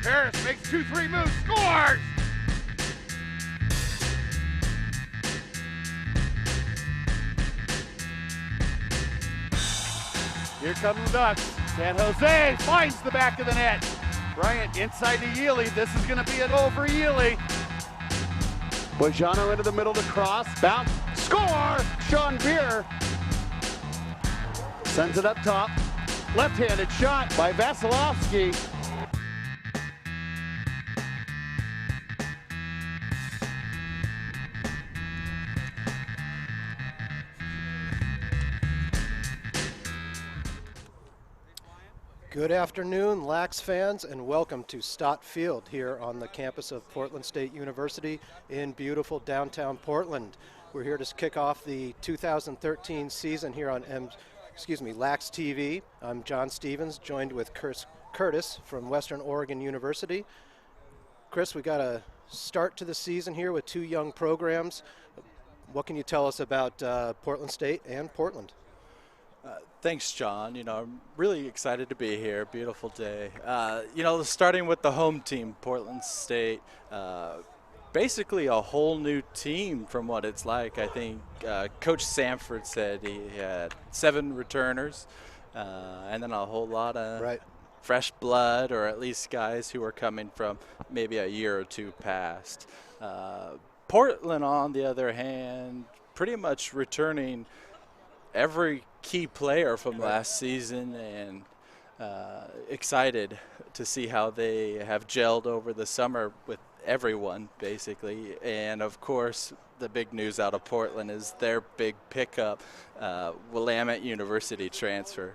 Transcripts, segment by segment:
Harris makes 2-3 moves, scores! Here come the Ducks. San Jose finds the back of the net. Bryant inside to Yealy. This is going to be a goal for Yealy. Bojano into the middle to cross. Bounce. Score! Sean Beer sends it up top. Left-handed shot by Vasilevsky. Good afternoon, Lax fans, and welcome to Stott Field here on the campus of Portland State University in beautiful downtown Portland. We're here to kick off the 2013 season here on Lax TV. I'm John Stevens, joined with Curtis from Western Oregon University. Chris, we got a start to the season here with two young programs. What can you tell us about Portland State and Portland? Thanks, John. I'm really excited to be here. Beautiful day. Starting with the home team, Portland State, basically a whole new team from what it's like. I think Coach Sanford said he had 7 returners and then a whole lot of fresh blood, or at least guys who are coming from maybe a year or two past. Portland, on the other hand, pretty much returning every key player from last season, and excited to see how they have gelled over the summer with everyone, basically. And of course, the big news out of Portland is their big pickup, Willamette University transfer.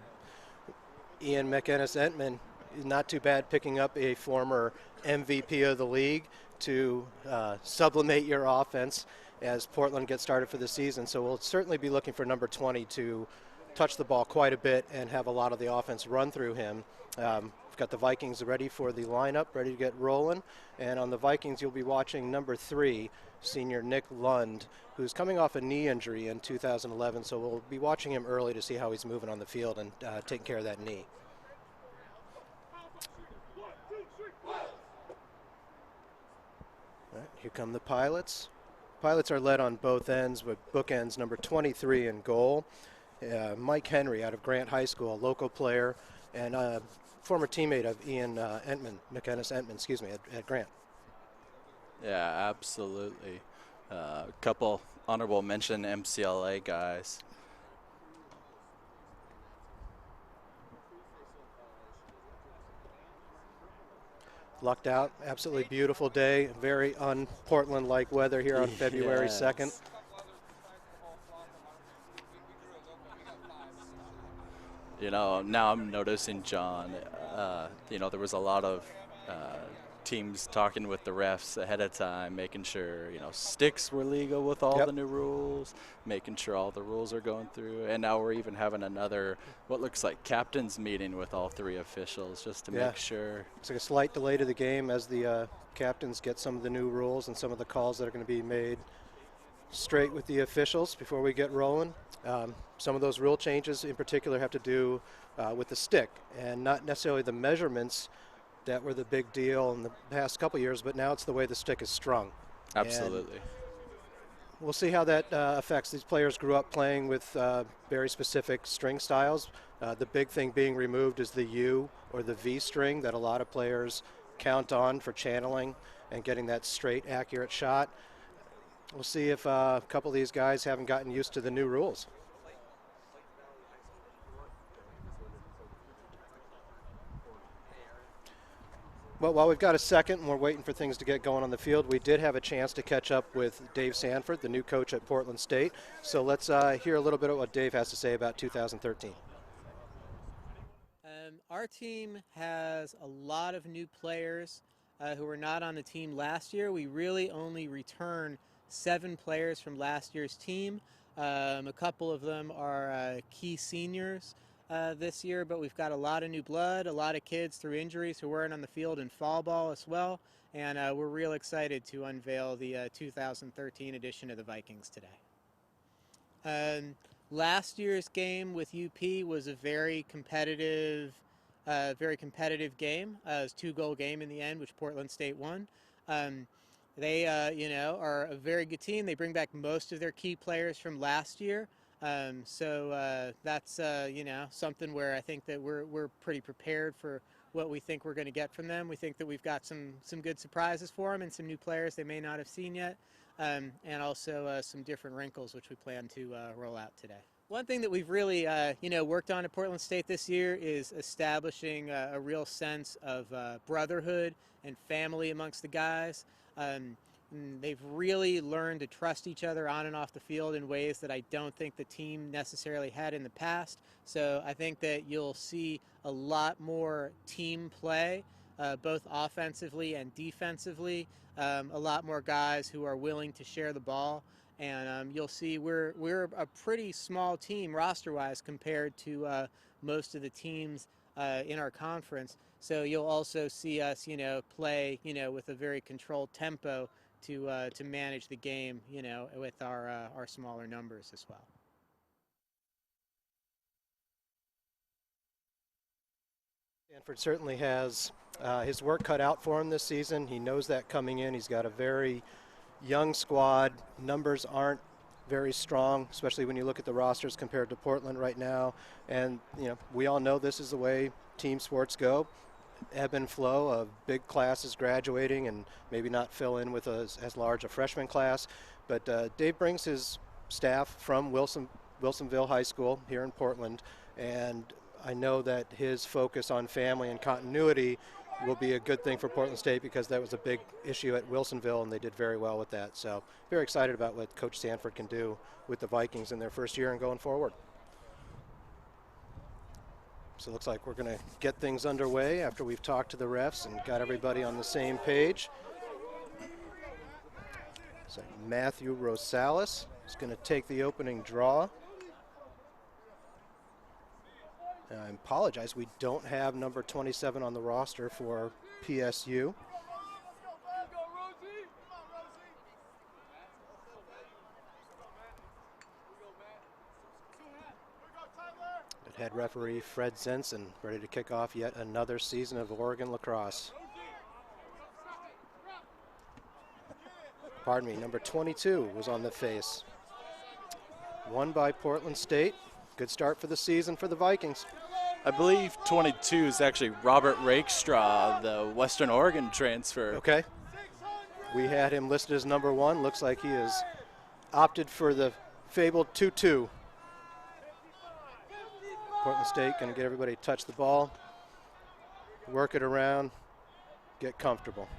Ian McEnnis-Entman, not too bad picking up a former MVP of the league to sublimate your offense as Portland gets started for the season. So we'll certainly be looking for number 20 to touch the ball quite a bit and have a lot of the offense run through him. We've got the Vikings ready for the lineup, ready to get rolling. And on the Vikings, you'll be watching number 3, senior Nick Lund, who's coming off a knee injury in 2011. So we'll be watching him early to see how he's moving on the field and taking care of that knee. All right, here come the Pilots. Pilots are led on both ends with bookends number 23 in goal. Mike Henry out of Grant High School, a local player and a former teammate of Ian McEnnis-Entman, at Grant. Yeah, absolutely. A couple honorable mention MCLA guys. Lucked out, absolutely beautiful day, very un-Portland-like weather here on February 2nd. Now I'm noticing, John, there was a lot of teams talking with the refs ahead of time, making sure, sticks were legal with all the new rules, making sure all the rules are going through. And now we're even having another, what looks like captain's meeting with all 3 officials just to make sure. It's like a slight delay to the game as the captains get some of the new rules and some of the calls that are going to be made straight with the officials before we get rolling. Some of those rule changes in particular have to do with the stick and not necessarily the measurements that were the big deal in the past couple years, but now it's the way the stick is strung. Absolutely. And we'll see how that affects. These players grew up playing with very specific string styles. The big thing being removed is the U or the V string that a lot of players count on for channeling and getting that straight, accurate shot. We'll see if a couple of these guys haven't gotten used to the new rules. Well, while we've got a second and we're waiting for things to get going on the field, we did have a chance to catch up with Dave Sanford, the new coach at Portland State. So let's hear a little bit of what Dave has to say about 2013. Our team has a lot of new players who were not on the team last year. We really only return 7 players from last year's team. A couple of them are key seniors this year, but we've got a lot of new blood, a lot of kids through injuries who weren't on the field in fall ball as well, and we're real excited to unveil the 2013 edition of the Vikings today. Last year's game with UP was a very competitive very competitive game. It was a 2-goal game in the end, which Portland State won. They, are a very good team. They bring back most of their key players from last year. So that's, something where I think that we're pretty prepared for what we think we're going to get from them. We think that we've got some good surprises for them and some new players they may not have seen yet, and also some different wrinkles which we plan to roll out today. One thing that we've really, worked on at Portland State this year is establishing a real sense of brotherhood and family amongst the guys. They've really learned to trust each other on and off the field in ways that I don't think the team necessarily had in the past. So I think that you'll see a lot more team play, both offensively and defensively. A lot more guys who are willing to share the ball. And you'll see we're a pretty small team roster-wise compared to most of the teams in our conference. So you'll also see us, play, with a very controlled tempo to manage the game, with our smaller numbers as well. Sanford certainly has his work cut out for him this season. He knows that coming in. He's got a very young squad. Numbers aren't very strong, especially when you look at the rosters compared to Portland right now. And, we all know this is the way team sports go. Ebb and flow of big classes graduating and maybe not fill in with as large a freshman class. But Dave brings his staff from Wilsonville High School here in Portland, and I know that his focus on family and continuity will be a good thing for Portland State, because that was a big issue at Wilsonville and they did very well with that. So very excited about what Coach Sanford can do with the Vikings in their first year and going forward. So it looks like we're going to get things underway after we've talked to the refs and got everybody on the same page. So Matthew Rosales is going to take the opening draw. And I apologize, we don't have number 27 on the roster for PSU. Head referee Fred Zenson ready to kick off yet another season of Oregon lacrosse. Pardon me, number 22 was on the face. Won by Portland State. Good start for the season for the Vikings. I believe 22 is actually Robert Rakestraw, the Western Oregon transfer. Okay. We had him listed as number 1. Looks like he has opted for the fabled 2-2. Portland State going to get everybody to touch the ball, work it around, get comfortable.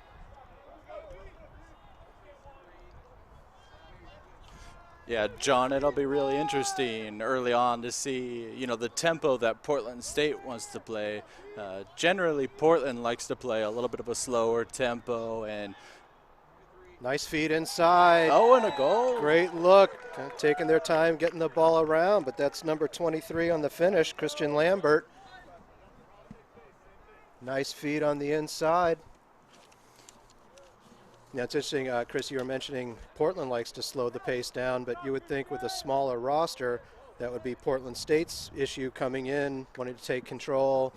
Yeah, John, it'll be really interesting early on to see, the tempo that Portland State wants to play. Generally, Portland likes to play a little bit of a slower tempo. And nice feed inside. Oh, and a goal. Great look. Kind of taking their time getting the ball around, but that's number 23 on the finish, Christian Lambert. Nice feed on the inside. Now, it's interesting, Chris, you were mentioning Portland likes to slow the pace down, but you would think with a smaller roster, that would be Portland State's issue coming in, wanting to take control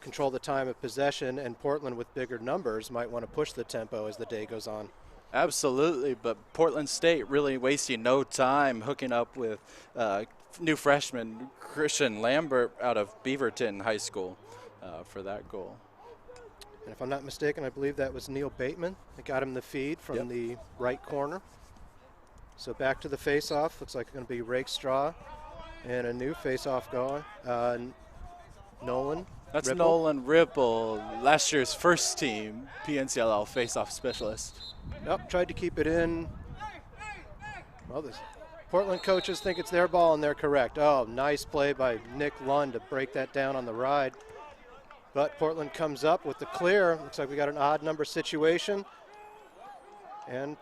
the time of possession, and Portland with bigger numbers might want to push the tempo as the day goes on. Absolutely, but Portland State really wasting no time hooking up with new freshman Christian Lambert out of Beaverton High School for that goal. And if I'm not mistaken, I believe that was Neil Bateman that got him the feed from the right corner. So back to the face-off. Looks like it's going to be Rakestraw and a new face-off going. Nolan. That's Ripple. Nolan Ripple, last year's first team PNCLL face-off specialist. Yep, tried to keep it in. Well, the Portland coaches think it's their ball, and they're correct. Oh, nice play by Nick Lund to break that down on the ride. But Portland comes up with the clear. Looks like we got an odd number situation. And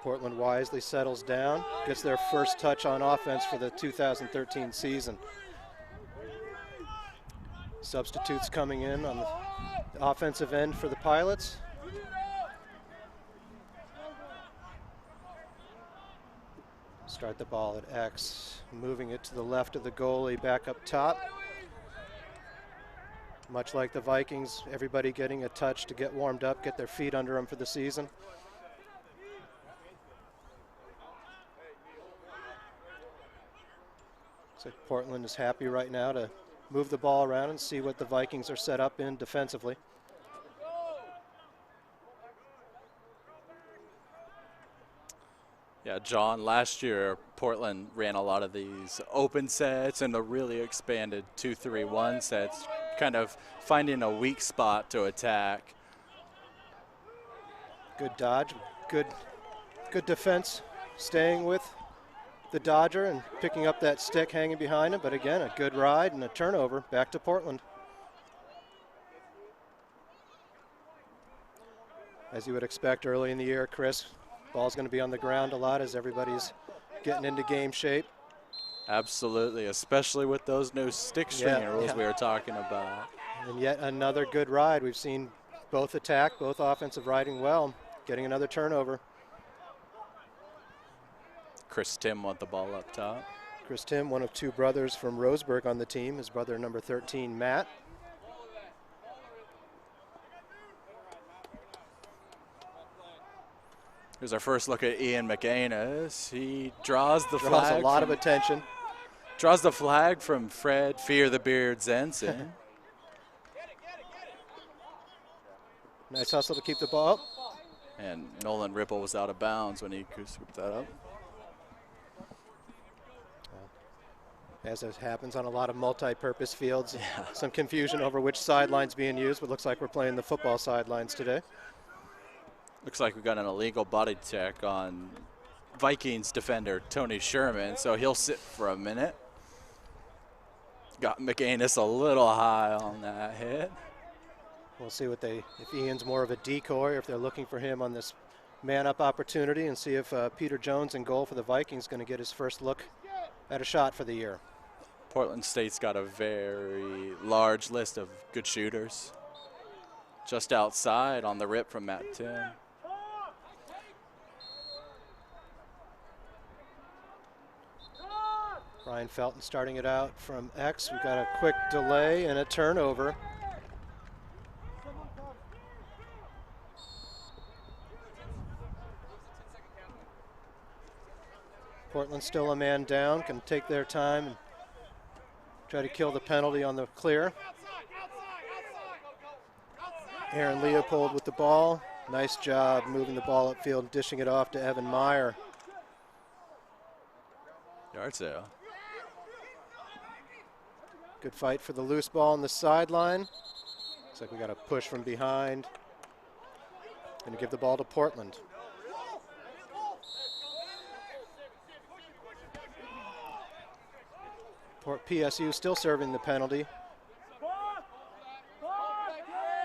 Portland wisely settles down, gets their first touch on offense for the 2013 season. Substitutes coming in on the offensive end for the Pilots. Start the ball at X, moving it to the left of the goalie, back up top. Much like the Vikings, everybody getting a touch to get warmed up, get their feet under them for the season. So Portland is happy right now to move the ball around and see what the Vikings are set up in defensively. Yeah, John, last year Portland ran a lot of these open sets and the really expanded 2-3-1 sets, kind of finding a weak spot to attack. Good dodge, good defense, staying with the Dodger and picking up that stick hanging behind him, but again, a good ride and a turnover back to Portland. As you would expect early in the year, Chris, ball's going to be on the ground a lot as everybody's getting into game shape. Absolutely, especially with those new stick stringing rules we were talking about. And yet another good ride. We've seen both attack, both offensive riding well, getting another turnover. Chris Tim want the ball up top. Chris Tim, one of two brothers from Roseburg on the team, his brother number 13, Matt. Here's our first look at Ian McAnus. He draws the flag. Draws a lot of attention. Draws the flag from Fred Fear the Beard Zenson. Nice hustle to keep the ball up. And Nolan Ripple was out of bounds when he scooped that up. As it happens on a lot of multi-purpose fields, some confusion over which sideline's being used, but looks like we're playing the football sidelines today. Looks like we got an illegal body check on Vikings defender Tony Sherman, so he'll sit for a minute. Got McAnus a little high on that hit. We'll see what if Ian's more of a decoy or if they're looking for him on this man-up opportunity, and see if Peter Jones in goal for the Vikings is going to get his first look at a shot for the year. Portland State's got a very large list of good shooters. Just outside on the rip from Matt Tim. Ryan Felton starting it out from X. We've got a quick delay and a turnover. Portland still a man down, can take their time and try to kill the penalty on the clear. Aaron Leopold with the ball. Nice job moving the ball upfield and dishing it off to Evan Meyer. Yard sale. Good fight for the loose ball on the sideline. Looks like we got a push from behind. Going to give the ball to Portland. PSU still serving the penalty.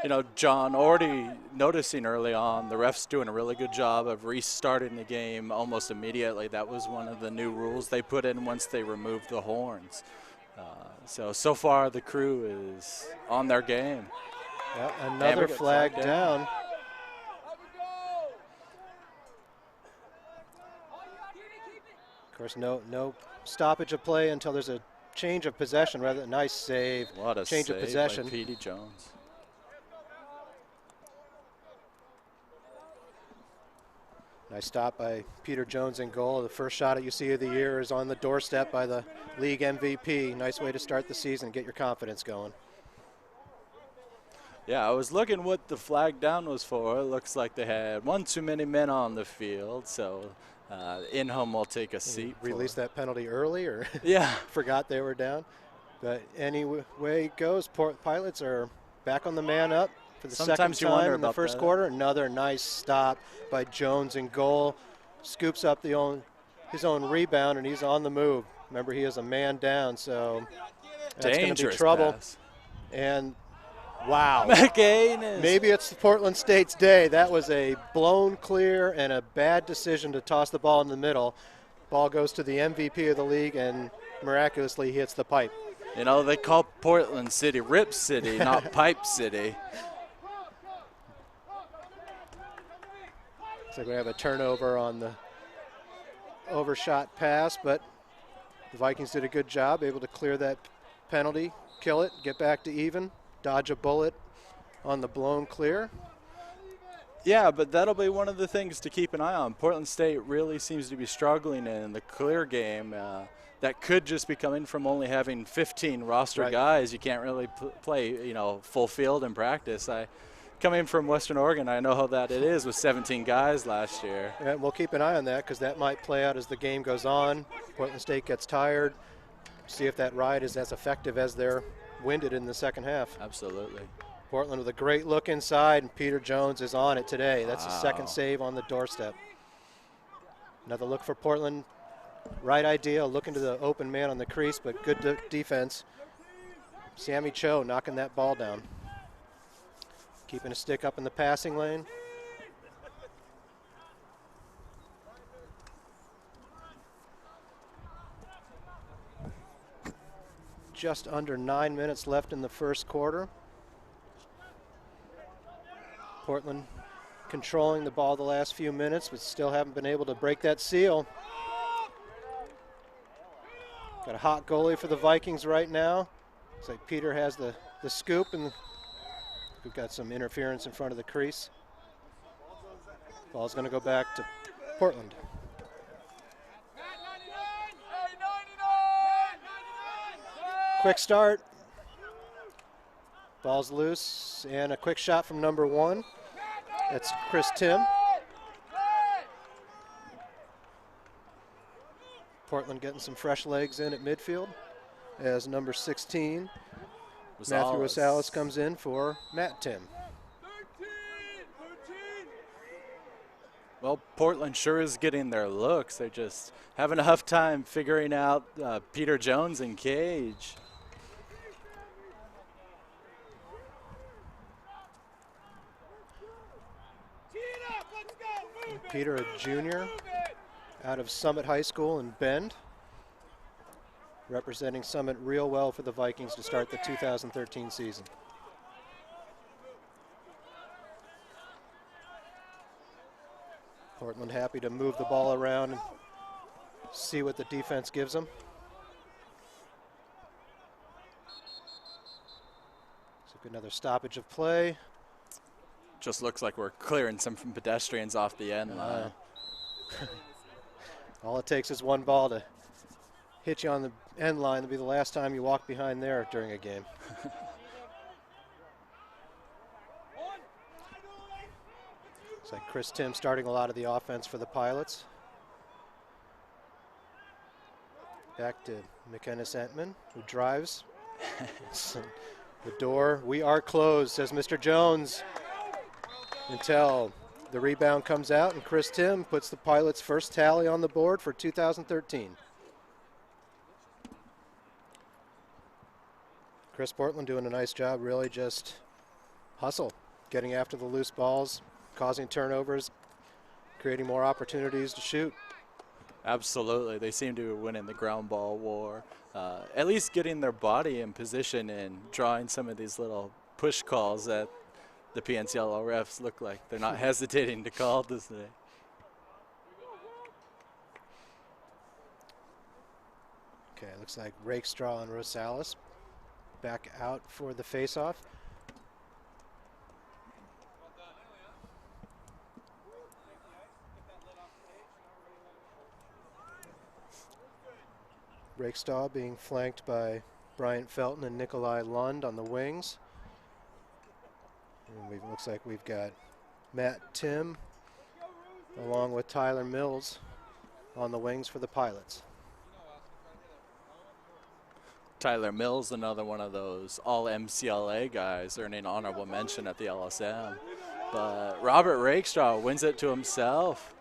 You know, John, already noticing early on, the refs doing a really good job of restarting the game almost immediately. That was one of the new rules they put in once they removed the horns. So far the crew is on their game. Yep, another flag down. Of course, no stoppage of play until there's a change of possession. Rather than nice save. What a change of possession. By Petey Jones. Nice stop by Peter Jones in goal. The first shot that you see of the year is on the doorstep by the league MVP. Nice way to start the season, get your confidence going. Yeah, I was looking what the flag down was for. It looks like they had one too many men on the field, so in-home will take a seat. Release that penalty early, or yeah, forgot they were down. But any way it goes, Pilots are back on the man up for the second time in the first quarter. Another nice stop by Jones in goal. Scoops up his own rebound, and he's on the move. Remember, he is a man down, so that's going to be trouble. Pass. And wow. McAnus. Maybe it's Portland State's day. That was a blown clear and a bad decision to toss the ball in the middle. Ball goes to the MVP of the league, and miraculously he hits the pipe. You know, they call Portland City Rip City, not Pipe City. Looks like we have a turnover on the overshot pass, but the Vikings did a good job, able to clear that penalty, kill it, get back to even, dodge a bullet on the blown clear. Yeah, but that'll be one of the things to keep an eye on. Portland State really seems to be struggling in the clear game. That could just be coming from only having 15 roster guys. You can't really play, full field in practice. Coming from Western Oregon, I know how that it is with 17 guys last year. Yeah, we'll keep an eye on that because that might play out as the game goes on. Portland State gets tired. See if that ride is as effective as they're winded in the second half. Absolutely. Portland with a great look inside, and Peter Jones is on it today. That's his second save on the doorstep. Another look for Portland. Right idea, looking to the open man on the crease, but good defense. Sammy Cho knocking that ball down. Keeping a stick up in the passing lane. Just under 9 minutes left in the first quarter. Portland controlling the ball the last few minutes, but still haven't been able to break that seal. Got a hot goalie for the Vikings right now. Looks like Peter has the scoop, and we've got some interference in front of the crease. Ball's going to go back to Portland. Quick start. Ball's loose, and a quick shot from number 1. That's Chris Tim. Portland getting some fresh legs in at midfield as number 16, Matthew Rosales, comes in for Matt Tim. Well, Portland sure is getting their looks. They're just having a tough time figuring out Peter Jones and Cage. Peter, a junior out of Summit High School in Bend, representing Summit real well for the Vikings to start the 2013 season. Portland happy to move the ball around and see what the defense gives them. So another stoppage of play. Just looks like we're clearing some pedestrians off the end line. All it takes is one ball to hit you on the end line. It'll be the last time you walk behind there during a game. It's like Chris Tim starting a lot of the offense for the Pilots. Back to McKenna Sentman, who drives. The door, we are closed, says Mr. Jones, until the rebound comes out and Chris Tim puts the Pilots' first tally on the board for 2013. Chris Portland doing a nice job, really just hustle, getting after the loose balls, causing turnovers, creating more opportunities to shoot. Absolutely. They seem to be winning the ground ball war. At least getting their body in position and drawing some of these little push calls that the PNCLO refs look like they're not hesitating to call this today. Okay, looks like Rakestraw and Rosales back out for the faceoff. Rakestraw being flanked by Bryant Felton and Nikolai Lund on the wings. And looks like we've got Matt Tim along with Tyler Mills on the wings for the Pilots. Tyler Mills, another one of those all MCLA guys, earning honorable mention at the LSM. But Robert Rakestraw wins it to himself.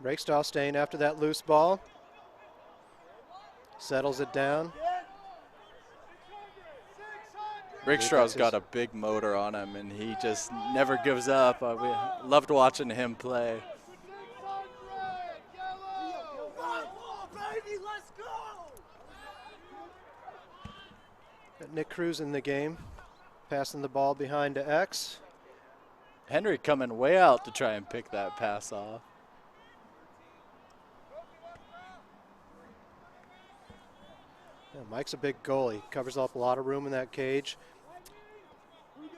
Rakestraw staying after that loose ball. Settles it down. Rakestraw's got a big motor on him, and he just never gives up. We loved watching him play. Got Nick Cruz in the game, passing the ball behind to X. Henry coming way out to try and pick that pass off. Yeah, Mike's a big goalie. Covers up a lot of room in that cage.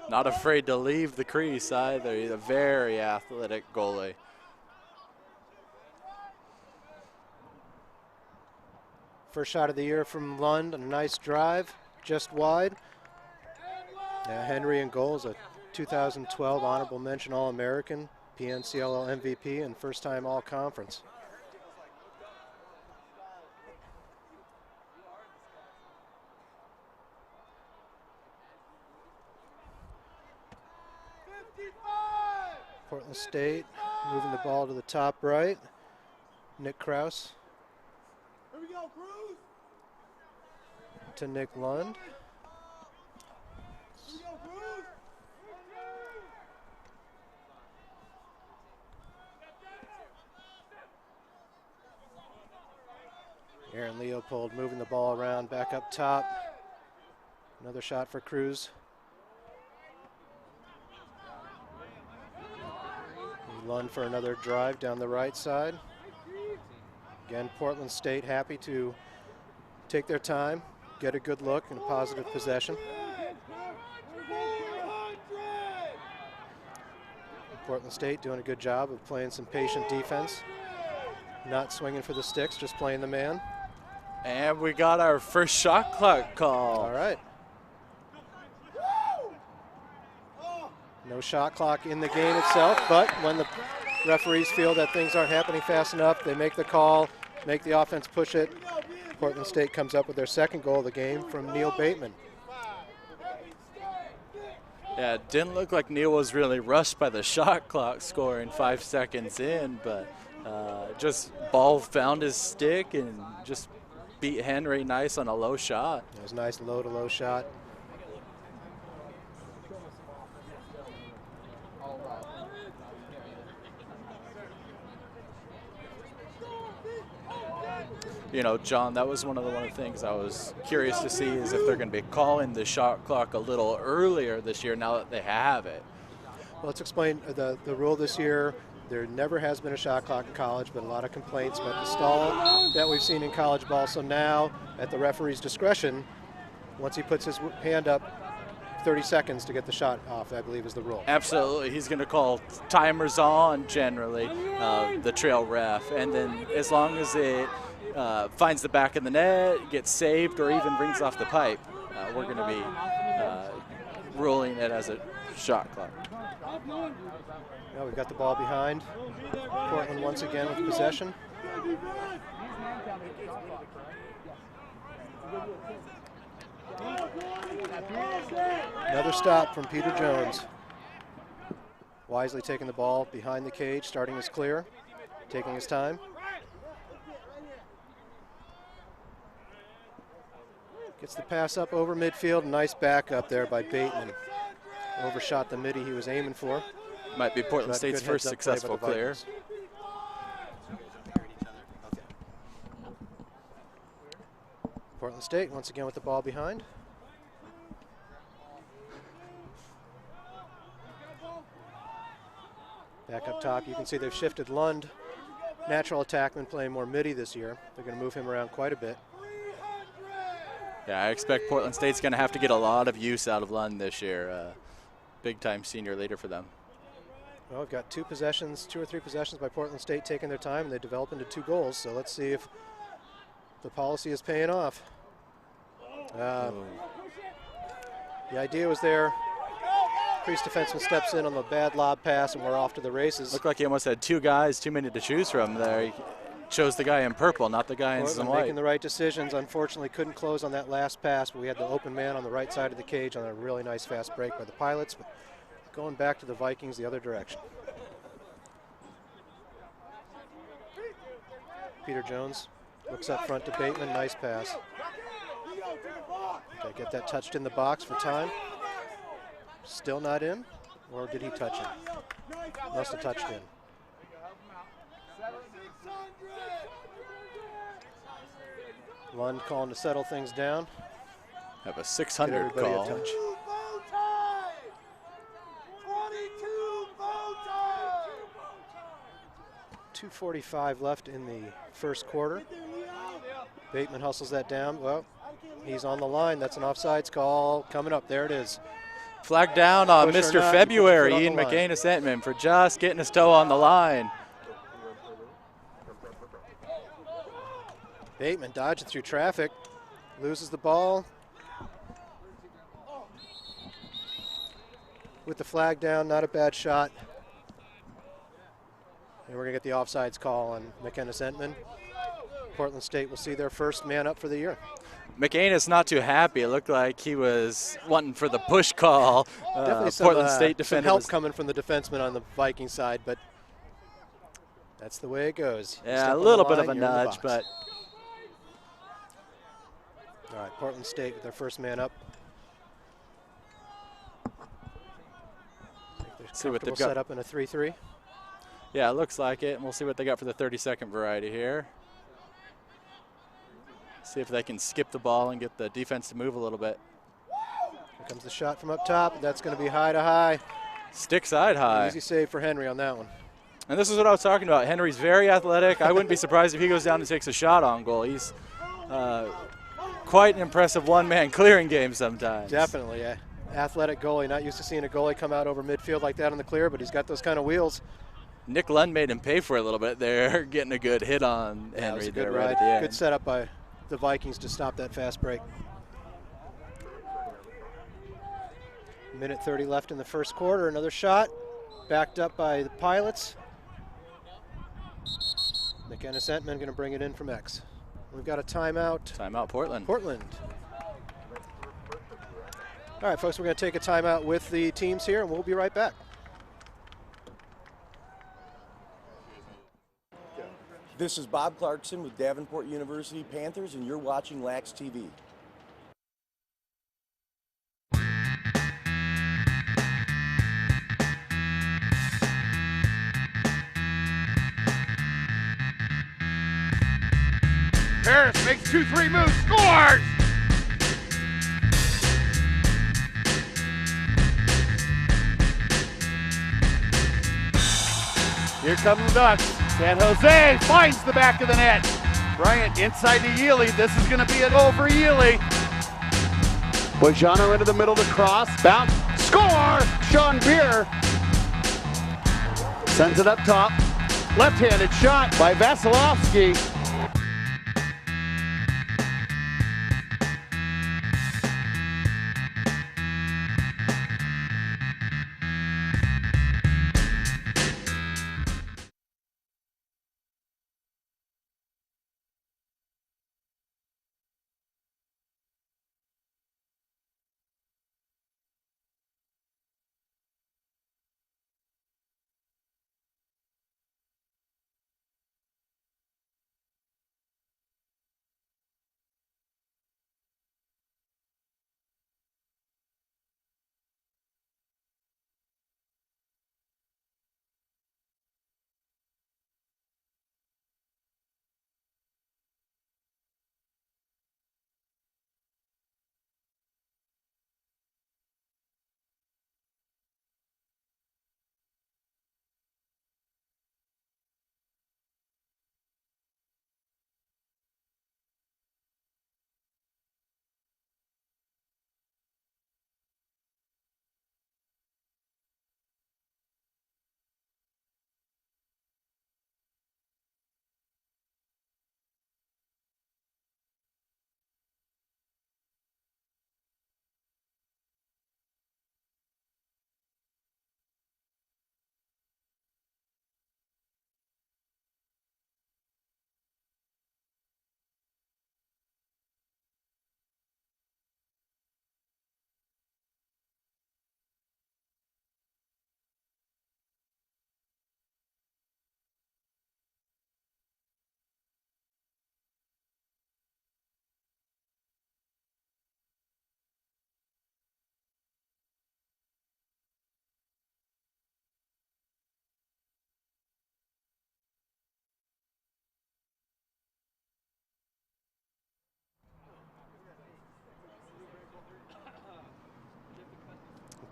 Not afraid to leave the crease either. He's a very athletic goalie. First shot of the year from Lund, a nice drive, just wide. Yeah, Henry in goals, a 2012 honorable mention All-American, MCLA MVP, and first-time All-Conference. Portland State moving the ball to the top right. Nick Kraus to Nick Lund. Aaron Leopold moving the ball around, back up top. Another shot for Cruz. Lund for another drive down the right side. Again, Portland State happy to take their time, get a good look and a positive possession. Portland State doing a good job of playing some patient defense. Not swinging for the sticks, just playing the man. And we got our first shot clock call. All right. No shot clock in the game itself, but when the referees feel that things aren't happening fast enough, they make the call, make the offense push it. Portland State comes up with their second goal of the game from Neil Bateman. Yeah, it didn't look like Neil was really rushed by the shot clock scoring 5 seconds in, but just ball found his stick and just beat Henry nice on a low shot. It was a nice low-to-low shot. You know, John, that was one of the things I was curious to see is if they're going to be calling the shot clock a little earlier this year now that they have it. Well, let's explain the rule this year. There never has been a shot clock in college, but a lot of complaints about the stall that we've seen in college ball. So now, at the referee's discretion, once he puts his hand up, 30 seconds to get the shot off, I believe is the rule. Absolutely. He's going to call timers on generally, the trail ref. And then as long as it finds the back of the net, gets saved, or even rings off the pipe, we're going to be ruling it as a shot clock. Now we've got the ball behind. Portland once again with possession. Another stop from Peter Jones. Wisely taking the ball behind the cage, starting his clear, taking his time. Gets the pass up over midfield. Nice backup there by Bateman. Overshot the midi he was aiming for. Might be Portland State's first successful clear. Portland State once again with the ball behind. Back up top, you can see they've shifted Lund. Natural attackman playing more midi this year. They're going to move him around quite a bit. Yeah, I expect Portland State's going to have to get a lot of use out of Lund this year. Big-time senior leader for them. Well, we've got two or three possessions by Portland State taking their time, and they develop into 2 goals. So let's see if the policy is paying off. The idea was there. Crease defenseman steps in on the bad lob pass, and we're off to the races. Looked like he almost had 2 guys, too many to choose from there. He chose the guy in purple, not the guy in some white. Making the right decisions. Unfortunately, couldn't close on that last pass, but we had the open man on the right side of the cage on a really nice fast break by the Pilots. But going back to the Vikings the other direction. Peter Jones looks up front to Bateman. Nice pass. Okay, get that touched in the box for time. Still not in, or did he touch it? Must have touched in. Lund calling to settle things down. Have a 600 call. A touch. 2:45 left in the first quarter. Bateman hustles that down. Well, he's on the line. That's an offsides call coming up. There it is. Flag down on Push or Mr. not, February, you Ian put your foot on the line. McAnis-Entman, for just getting his toe on the line. Bateman dodging through traffic, loses the ball. With the flag down, not a bad shot. And we're going to get the offsides call on McAnis-Entman. Portland State will see their first man up for the year. McAnis not too happy. It looked like he was wanting for the push call. Definitely Portland State some defender help was coming from the defenseman on the Viking side, but that's the way it goes. You step a on the little bit of line, a you're in the nudge, box. but All right, Portland State with their first man up. see what they've Set got. up in a 3-3. Yeah, it looks like it, and we'll see what they got for the 30-second variety here. See if they can skip the ball and get the defense to move a little bit. Here comes the shot from up top. That's going to be high to high. Stick side high. Easy save for Henry on that one. And this is what I was talking about. Henry's very athletic. I wouldn't be surprised if he goes down and takes a shot on goal. He's quite an impressive one-man clearing game sometimes. Definitely, yeah. Athletic goalie. Not used to seeing a goalie come out over midfield like that on the clear, but he's got those kind of wheels. Nick Lund made him pay for it a little bit there, getting a good hit on Yeah, it was Henry a good there ride. right at the end. Good setup by the Vikings to stop that fast break. Minute 30 left in the first quarter. Another shot, backed up by the Pilots. McAnis-Entman going to bring it in from X. We've got a timeout. Timeout, Portland. Portland. All right, folks, we're going to take a timeout with the teams here, and we'll be right back. This is Bob Clarkson with Davenport University Panthers, and you're watching Lax TV. Harris makes 2-3 moves, scores! Here come the Ducks. San Jose finds the back of the net. Bryant inside to Yealy. This is going to be a goal for Yealy. Bojano into the middle to cross. Bounce. Score! Sean Beer sends it up top. Left-handed shot by Vasilevsky.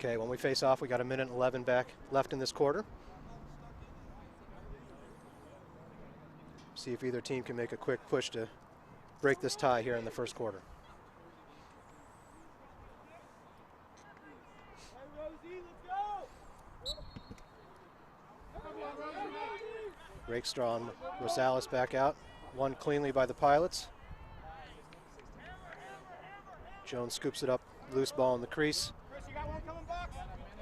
Okay, when we face off, we got a minute and 11 back left in this quarter. See if either team can make a quick push to break this tie here in the first quarter. Rakestraw and Rosales back out. Won cleanly by the Pilots. Jones scoops it up, loose ball in the crease.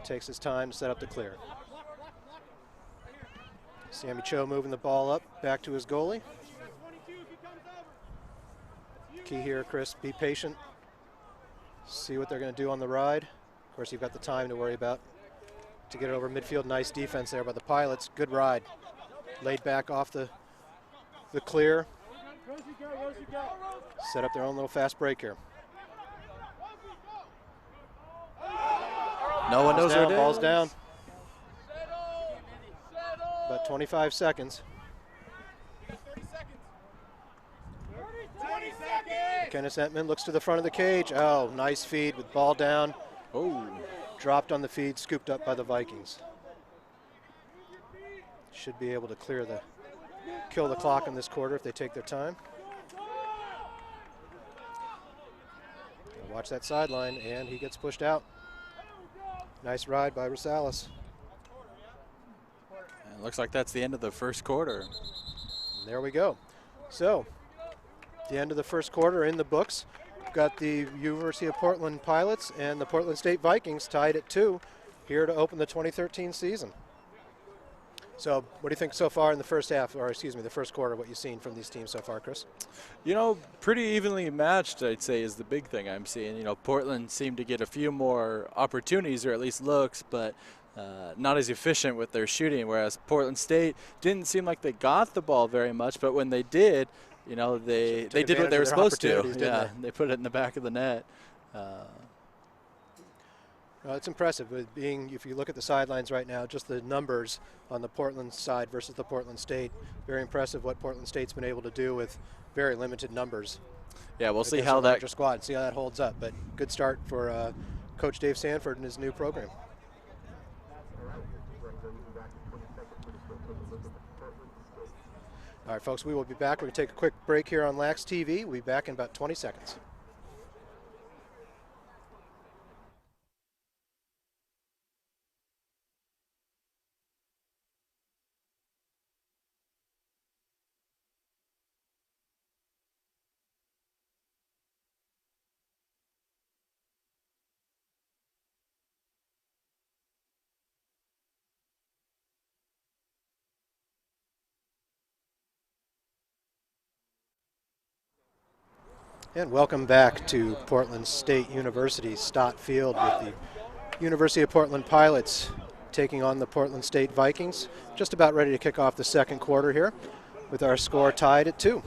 Takes his time to set up the clear. Sammy Cho moving the ball up, back to his goalie. Key here, Chris, be patient. See what they're going to do on the ride. Of course, you've got the time to worry about to get it over midfield. Nice defense there by the Pilots. Good ride. Laid back off the clear. Set up their own little fast break here. No one knows where it is. Ball's down. About 25 seconds. 20 seconds. Kenneth Entman looks to the front of the cage. Oh, nice feed with ball down. Oh. Dropped on the feed, scooped up by the Vikings. Should be able to kill the clock in this quarter if they take their time. Watch that sideline, and he gets pushed out. Nice ride by Rosales. And it looks like that's the end of the first quarter. And there we go. So, the end of the first quarter in the books. We've got the University of Portland Pilots and the Portland State Vikings tied at 2 here to open the 2013 season. So what do you think so far in the first half, or excuse me, the first quarter, what you've seen from these teams so far, Chris? You know, pretty evenly matched, I'd say, is the big thing I'm seeing. You know, Portland seemed to get a few more opportunities, or at least looks, but not as efficient with their shooting, whereas Portland State didn't seem like they got the ball very much, but when they did, you know, they did what they were supposed to. Yeah, they put it in the back of the net. It's impressive with being, if you look at the sidelines right now, just the numbers on the Portland side versus the Portland State. Very impressive what Portland State's been able to do with very limited numbers. Yeah, we'll see how that squad, see how that holds up. But good start for Coach Dave Sanford and his new program. All right, folks, we will be back. We're going to take a quick break here on Lax TV. We'll be back in about 20 seconds. And welcome back to Portland State University Stott Field with the University of Portland Pilots taking on the Portland State Vikings. Just about ready to kick off the second quarter here with our score tied at 2.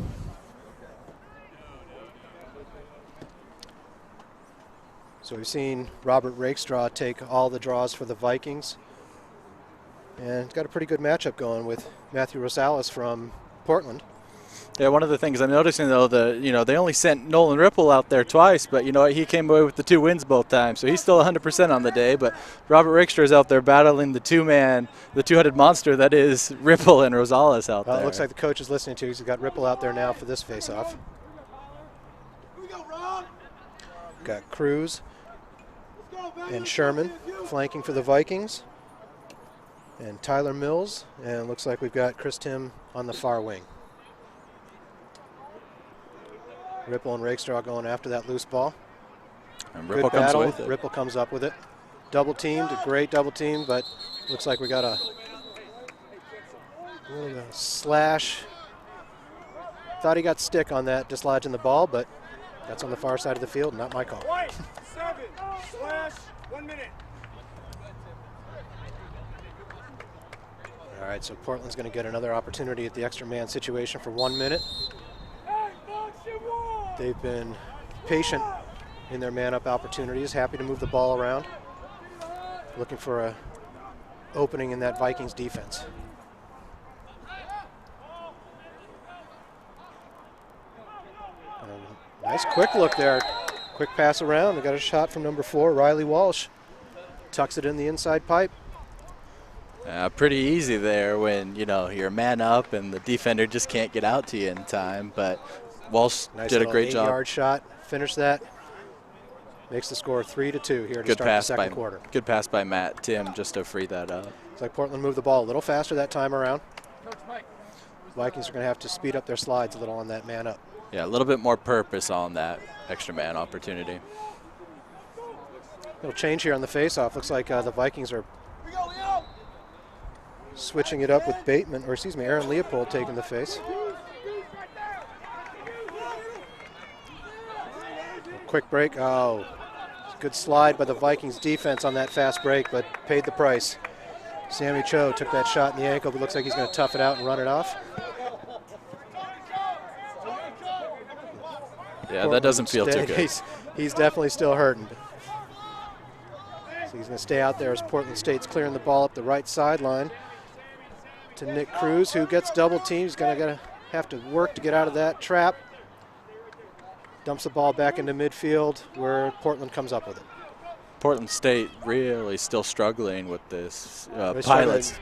So we've seen Robert Rakestraw take all the draws for the Vikings. And it's got a pretty good matchup going with Matthew Rosales from Portland. Yeah, one of the things I'm noticing, though, they only sent Nolan Ripple out there twice, but, you know, he came away with the 2 wins both times, so he's still 100% on the day. But Robert Rakestraw is out there battling the two-headed monster that is Ripple and Rosales out there. It looks like the coach is listening to. He's got Ripple out there now for this face-off. Got Cruz and Sherman flanking for the Vikings, and Tyler Mills, and looks like we've got Chris Tim on the far wing. Ripple and Rakestraw going after that loose ball. And Ripple comes with it. Ripple comes up with it. Double teamed, a great double team, but looks like we got a slash. Thought he got stick on that, dislodging the ball, but that's on the far side of the field, not my call. White, 7, slash, 1 minute. All right, so Portland's going to get another opportunity at the extra man situation for 1 minute. They've been patient in their man-up opportunities, happy to move the ball around, looking for a opening in that Vikings defense. Nice quick look there. Quick pass around. They got a shot from number 4, Riley Walsh. Tucks it in the inside pipe. Pretty easy there when, you know, you're man up and the defender just can't get out to you in time. But Walsh did a great job. 8-yard shot. Finish that. Makes the score 3-2 here to start the second quarter. Good pass by Matt Tim just to free that up. It's like Portland moved the ball a little faster that time around. Vikings are going to have to speed up their slides a little on that man up. Yeah, a little bit more purpose on that extra man opportunity. Little change here on the faceoff. Looks like the Vikings are switching it up with Bateman, or excuse me, Aaron Leopold taking the face. Quick break. Oh, good slide by the Vikings defense on that fast break, but paid the price. Sammy Cho took that shot in the ankle, but looks like he's going to tough it out and run it off. Yeah, that doesn't feel too good. He's definitely still hurting. So he's going to stay out there as Portland State's clearing the ball up the right sideline to Nick Cruz, who gets double teamed. He's going to have to work to get out of that trap. Dumps the ball back into midfield where Portland comes up with it. Portland State really still struggling with this. Pilots.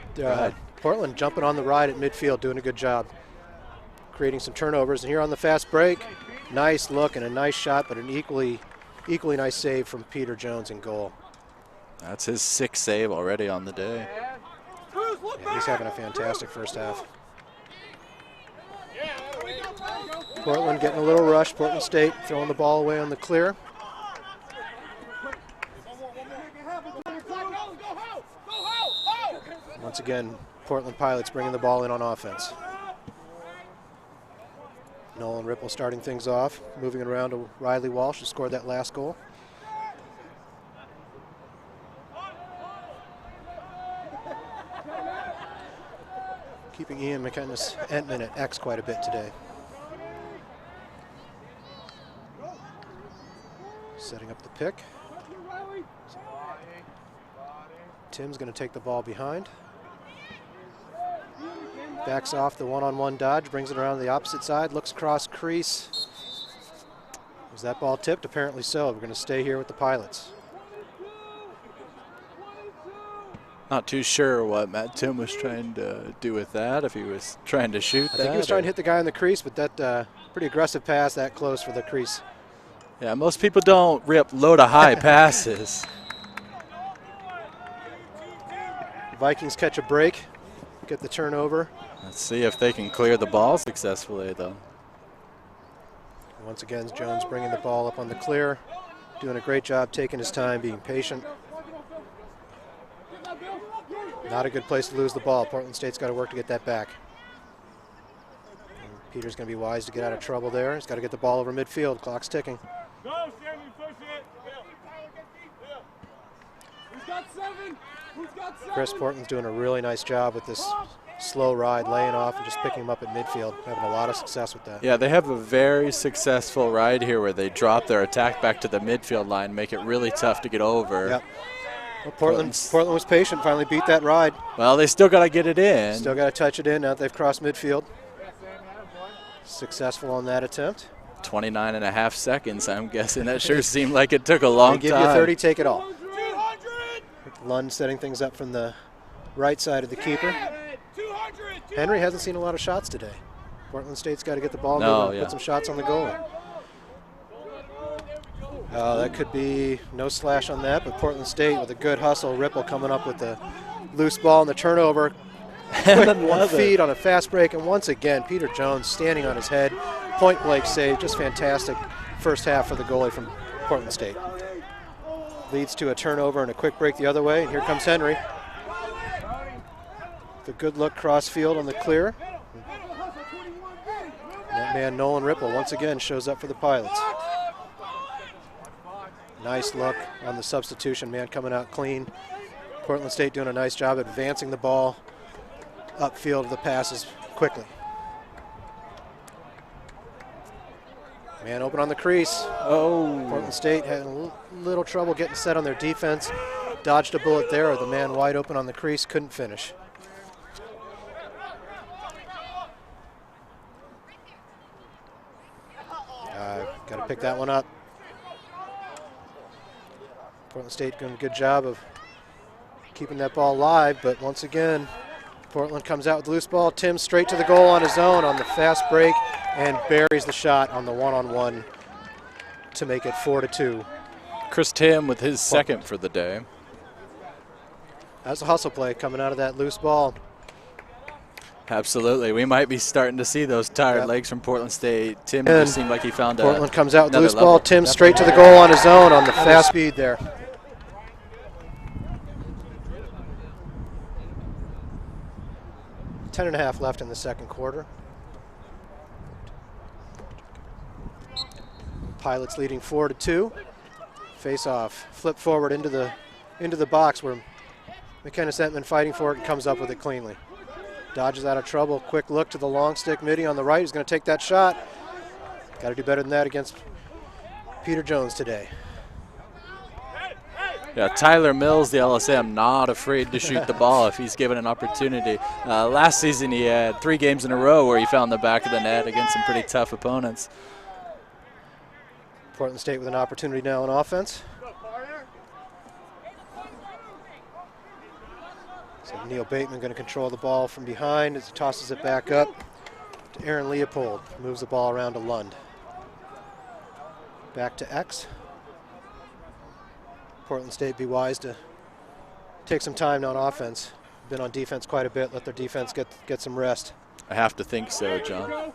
Portland jumping on the ride at midfield, doing a good job. Creating some turnovers. And here on the fast break, nice look and a nice shot, but an equally nice save from Peter Jones in goal. That's his 6th save already on the day. Yeah, he's having a fantastic first half. Portland getting a little rush. Portland State throwing the ball away on the clear. Once again, Portland Pilots bringing the ball in on offense. Nolan Ripple starting things off, moving it around to Riley Walsh, who scored that last goal. Keeping Ian McInnes-Entman at X quite a bit today. Setting up the pick. Tim's going to take the ball behind. Backs off the one-on-one dodge, brings it around to the opposite side, looks across crease. Was that ball tipped? Apparently so. We're going to stay here with the Pilots. Not too sure what Matt Tim was trying to do with that, if he was trying to shoot I think he was trying to hit the guy in the crease, but that pretty aggressive pass that close for the crease. Yeah, most people don't rip low to high passes. Vikings catch a break, get the turnover. Let's see if they can clear the ball successfully, though. Once again, Jones bringing the ball up on the clear, doing a great job taking his time, being patient. Not a good place to lose the ball. Portland State's got to work to get that back. And Peter's going to be wise to get out of trouble there. He's got to get the ball over midfield. Clock's ticking. Go, Sammy, push it. Who's got 7? Who's got 7? Chris Portland's doing a really nice job with this slow ride, laying off and just picking him up at midfield. Having a lot of success with that. Yeah, they have a very successful ride here where they drop their attack back to the midfield line, make it really tough to get over. Yep. Well, Portland was patient, finally beat that ride. Well, they still got to get it in. Still got to touch it in now that they've crossed midfield. Successful on that attempt. 29.5 seconds, I'm guessing. That sure seemed like it took a long time. Give you 30, take it all. Lund setting things up from the right side of the keeper. Henry hasn't seen a lot of shots today. Portland State's got to get the ball moving, put some shots on the goal. That could be no slash on that, but Portland State with a good hustle. Ripple coming up with the loose ball and the turnover. Quick one feed on a fast break, and once again, Peter Jones standing on his head. Point blank save, just fantastic first half for the goalie from Portland State. Leads to a turnover and a quick break the other way, and here comes Henry. The good look cross field on the clear. That man Nolan Ripple once again shows up for the Pilots. Nice look on the substitution, man coming out clean. Portland State doing a nice job advancing the ball upfield of the passes quickly. Man open on the crease. Oh, Portland State had a little trouble getting set on their defense. Dodged a bullet there. The man wide open on the crease, couldn't finish. Got to pick that one up. Portland State doing a good job of keeping that ball live, but once again, Portland comes out with the loose ball. Tim straight to the goal on his own on the fast break and buries the shot on the one-on-one to make it 4-2. Chris Tim with his second for the day. That's a hustle play coming out of that loose ball. Absolutely. We might be starting to see those tired legs from Portland State. Tim And just seemed like he found Portland comes out with the another loose ball. level. Tim straight to the goal on his own on the fast speed there. Ten and a half left in the second quarter. Pilots leading 4-2. Face off, flip forward into the box where McKenna-Sentman fighting for it and comes up with it cleanly. Dodges out of trouble. Quick look to the long stick midi on the right. He's going to take that shot. Got to do better than that against Peter Jones today. Yeah, Tyler Mills, the LSM, not afraid to shoot the ball if he's given an opportunity. Last season he had 3 games in a row where he found the back of the net against some pretty tough opponents. Portland State with an opportunity now on offense. So Neil Bateman going to control the ball from behind as he tosses it back up to Aaron Leopold. Moves the ball around to Lund. Back to X. Portland State be wise to take some time on offense. Been on defense quite a bit. Let their defense get some rest. I have to think so, John.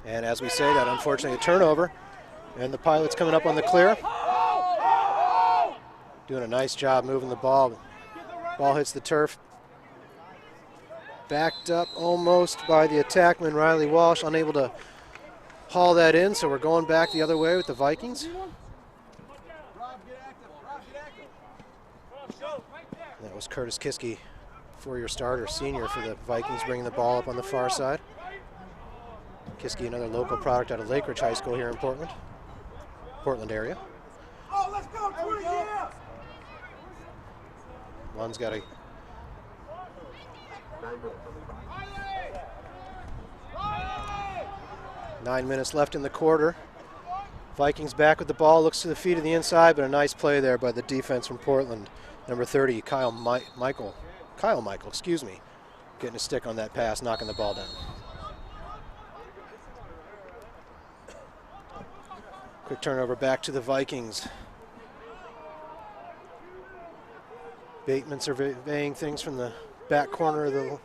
And as we say that, unfortunately, a turnover. And the Pilots coming up on the clear. Doing a nice job moving the ball. Ball hits the turf. Backed up almost by the attackman, Riley Walsh, unable to haul that in, so we're going back the other way with the Vikings. That was Curtis Kiske, 4-year starter, senior for the Vikings, bringing the ball up on the far side. Kiske, another local product out of Lake Ridge High School here in Portland area. Oh, let's go, 20, yeah! Lund's got a 9 minutes left in the quarter. Vikings back with the ball, looks to the feet of the inside, but a nice play there by the defense from Portland. Number 30, Kyle Michael, getting a stick on that pass, knocking the ball down. Quick turnover back to the Vikings. Bateman surveying things from the back corner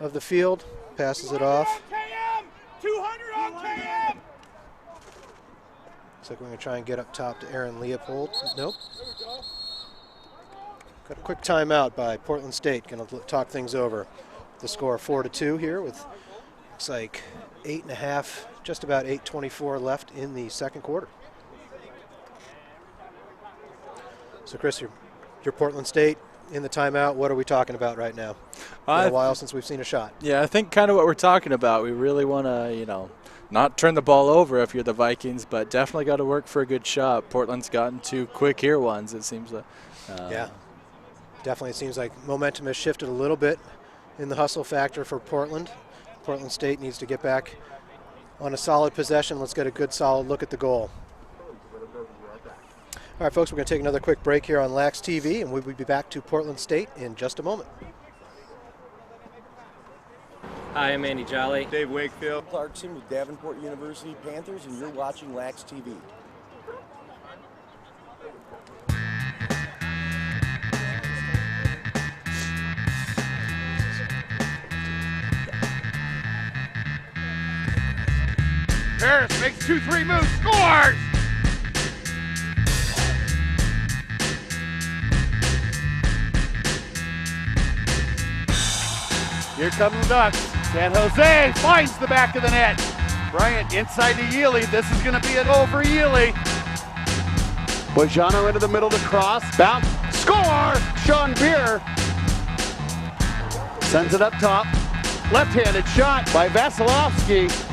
of the field, passes it off. KM! 200 on KM! Looks like we're going to try and get up top to Aaron Leopold. Nope. Got a quick timeout by Portland State. Going to talk things over. The score 4-2 here with, looks like 8.5, just about 8:24 left in the second quarter. So Chris, you're Portland State in the timeout. What are we talking about right now? Been a while since we've seen a shot. Yeah, I think kind of what we're talking about. We really want to, not turn the ball over if you're the Vikings, but definitely got to work for a good shot. Portland's gotten 2 quick here ones, it seems like. Yeah, definitely it seems like momentum has shifted a little bit in the hustle factor for Portland. Portland State needs to get back on a solid possession. Let's get a good solid look at the goal. All right, folks, we're going to take another quick break here on Lax TV, and we'll be back to Portland State in just a moment. Hi, I'm Andy Jolly. Dave Wakefield. Clarkson with Davenport University Panthers, and you're watching Lax TV. Harris makes 2-3 moves, scores! Here come the Ducks. San Jose finds the back of the net. Bryant inside to Yealy. This is going to be a goal for Yealy. Bojano into the middle to cross. Bounce. Score! Sean Beer sends it up top. Left-handed shot by Vasilevsky.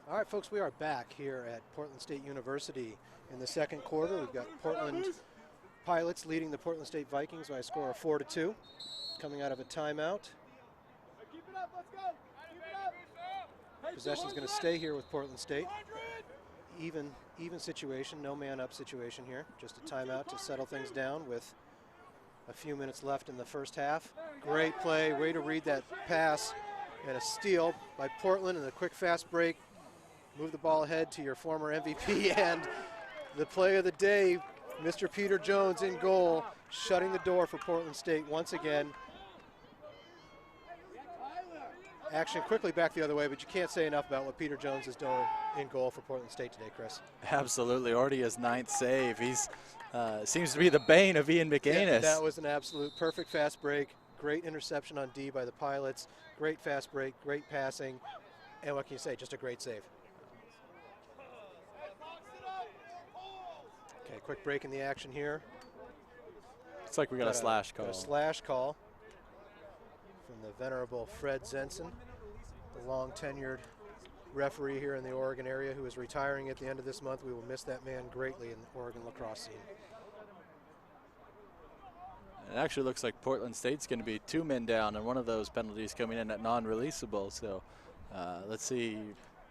All right, folks, we are back here at Portland State University in the second quarter. We've got Portland Pilots leading the Portland State Vikings by a score of 4-2, coming out of a timeout. Keep it up, let's go. Keep it up. Possession's going to stay here with Portland State. Even situation, no man up situation here. Just a timeout to settle things down with a few minutes left in the first half. Great play, way to read that pass, and a steal by Portland and a quick fast break. Move the ball ahead to your former MVP and the play of the day, Mr. Peter Jones in goal, shutting the door for Portland State once again. Action quickly back the other way, but you can't say enough about what Peter Jones is doing in goal for Portland State today, Chris. Absolutely, already his 9th save. He's seems to be the bane of Ian McAnus. Yeah, that was an absolute perfect fast break. Great interception on D by the Pilots. Great fast break, great passing, and what can you say, just a great save. Okay, quick break in the action here. It's like we got a slash call. Got a slash call from the venerable Fred Zenson, the long-tenured referee here in the Oregon area who is retiring at the end of this month. We will miss that man greatly in the Oregon lacrosse scene. It actually looks like Portland State's going to be 2 men down, and one of those penalties coming in at non-releasable. So let's see.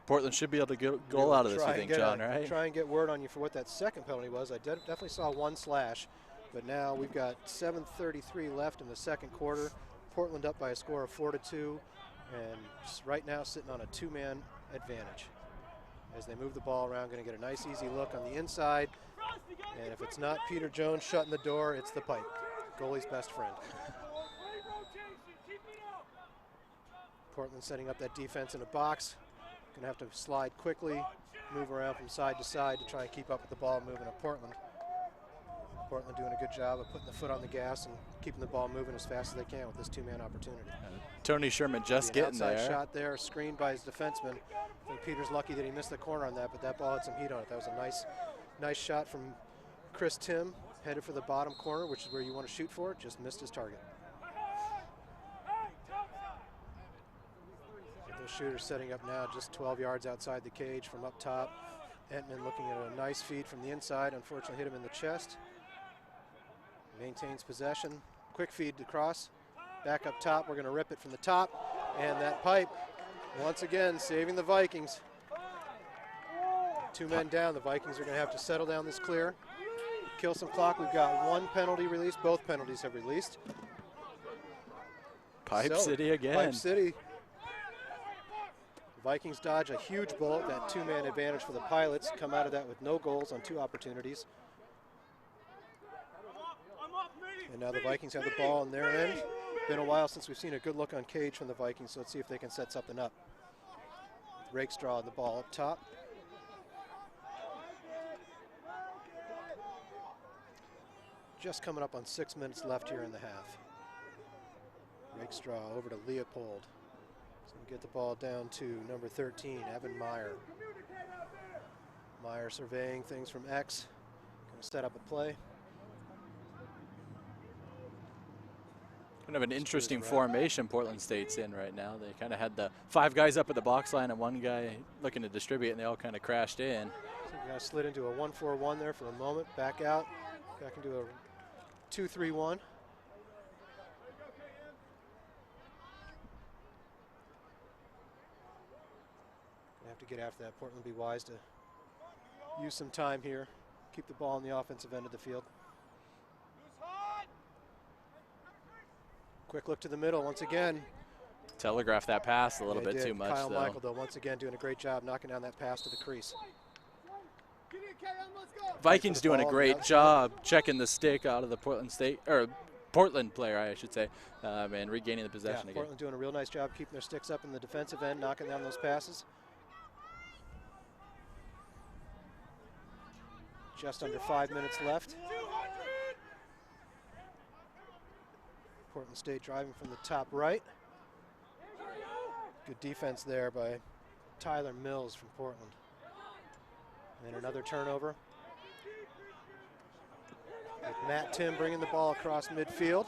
Portland should be able to get a goal out of this, you think, John, right? Try and get word on you for what that second penalty was. I definitely saw one slash, but now we've got 7:33 left in the second quarter. Portland up by a score of 4-2, and right now sitting on a 2-man advantage. As they move the ball around, going to get a nice easy look on the inside, and if it's not Peter Jones shutting the door, it's the pipe, goalie's best friend. Portland setting up that defense in a box. Going to have to slide quickly, move around from side to side to try and keep up with the ball moving of Portland. Portland doing a good job of putting the foot on the gas and keeping the ball moving as fast as they can with this 2-man opportunity. Tony Sherman just getting there. Outside shot there, screened by his defenseman. I think Peter's lucky that he missed the corner on that, but that ball had some heat on it. That was a nice shot from Chris Tim, headed for the bottom corner, which is where you want to shoot for. Just missed his target. Those shooters setting up now just 12 yards outside the cage from up top. Entman looking at a nice feed from the inside. Unfortunately hit him in the chest. Maintains possession. Quick feed to cross. Back up top. We're going to rip it from the top. And that pipe, once again, saving the Vikings. 2 men down. The Vikings are going to have to settle down this clear. Kill some clock. We've got 1 penalty released. Both penalties have released. Pipe City again. Pipe City. The Vikings dodge a huge bullet. That 2-man advantage for the Pilots. Come out of that with no goals on 2 opportunities. And now the Vikings have the ball on their end. Been a while since we've seen a good look on cage from the Vikings, so let's see if they can set something up. Rakestraw the ball up top. Just coming up on 6 minutes left here in the half. Rakestraw over to Leopold. So we get the ball down to number 13, Evan Meyer. Meyer surveying things from X. Going to set up a play. Kind of an interesting formation Portland State's in right now. They kind of had the 5 guys up at the box line and 1 guy looking to distribute, and they all kind of crashed in. So we got slid into a 1-4-1 there for a moment. Back out, back into a 2-3-1. Have to get after that. Portland be wise to use some time here. Keep the ball on the offensive end of the field. Quick look to the middle once again. Telegraphed that pass a little bit too much. Kyle Michael, though, once again doing a great job knocking down that pass to the crease. Vikings doing a great job checking the stick out of the Portland player, I should say, and regaining the possession again. Portland doing a real nice job keeping their sticks up in the defensive end, knocking down those passes. Just under 5 minutes left. Portland State driving from the top right. Good defense there by Tyler Mills from Portland. And another turnover. With Matt Tim bringing the ball across midfield.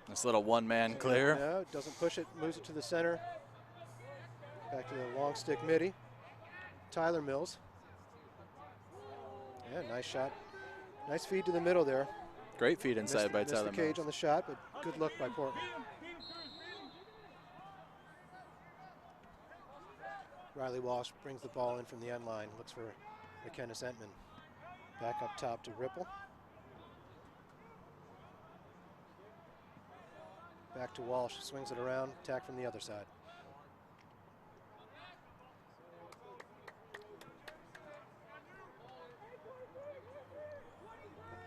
This little 1-man clear. No, doesn't push it, moves it to the center. Back to the long stick midi. Tyler Mills. Yeah, nice shot Nice feed to the middle there. Great feed inside by Missed Tyler the cage Mills. on the shot, but good look by Portland. Riley Walsh brings the ball in from the end line. Looks for McKenna Entman. Back up top to Ripple. Back to Walsh. Swings it around. Attack from the other side.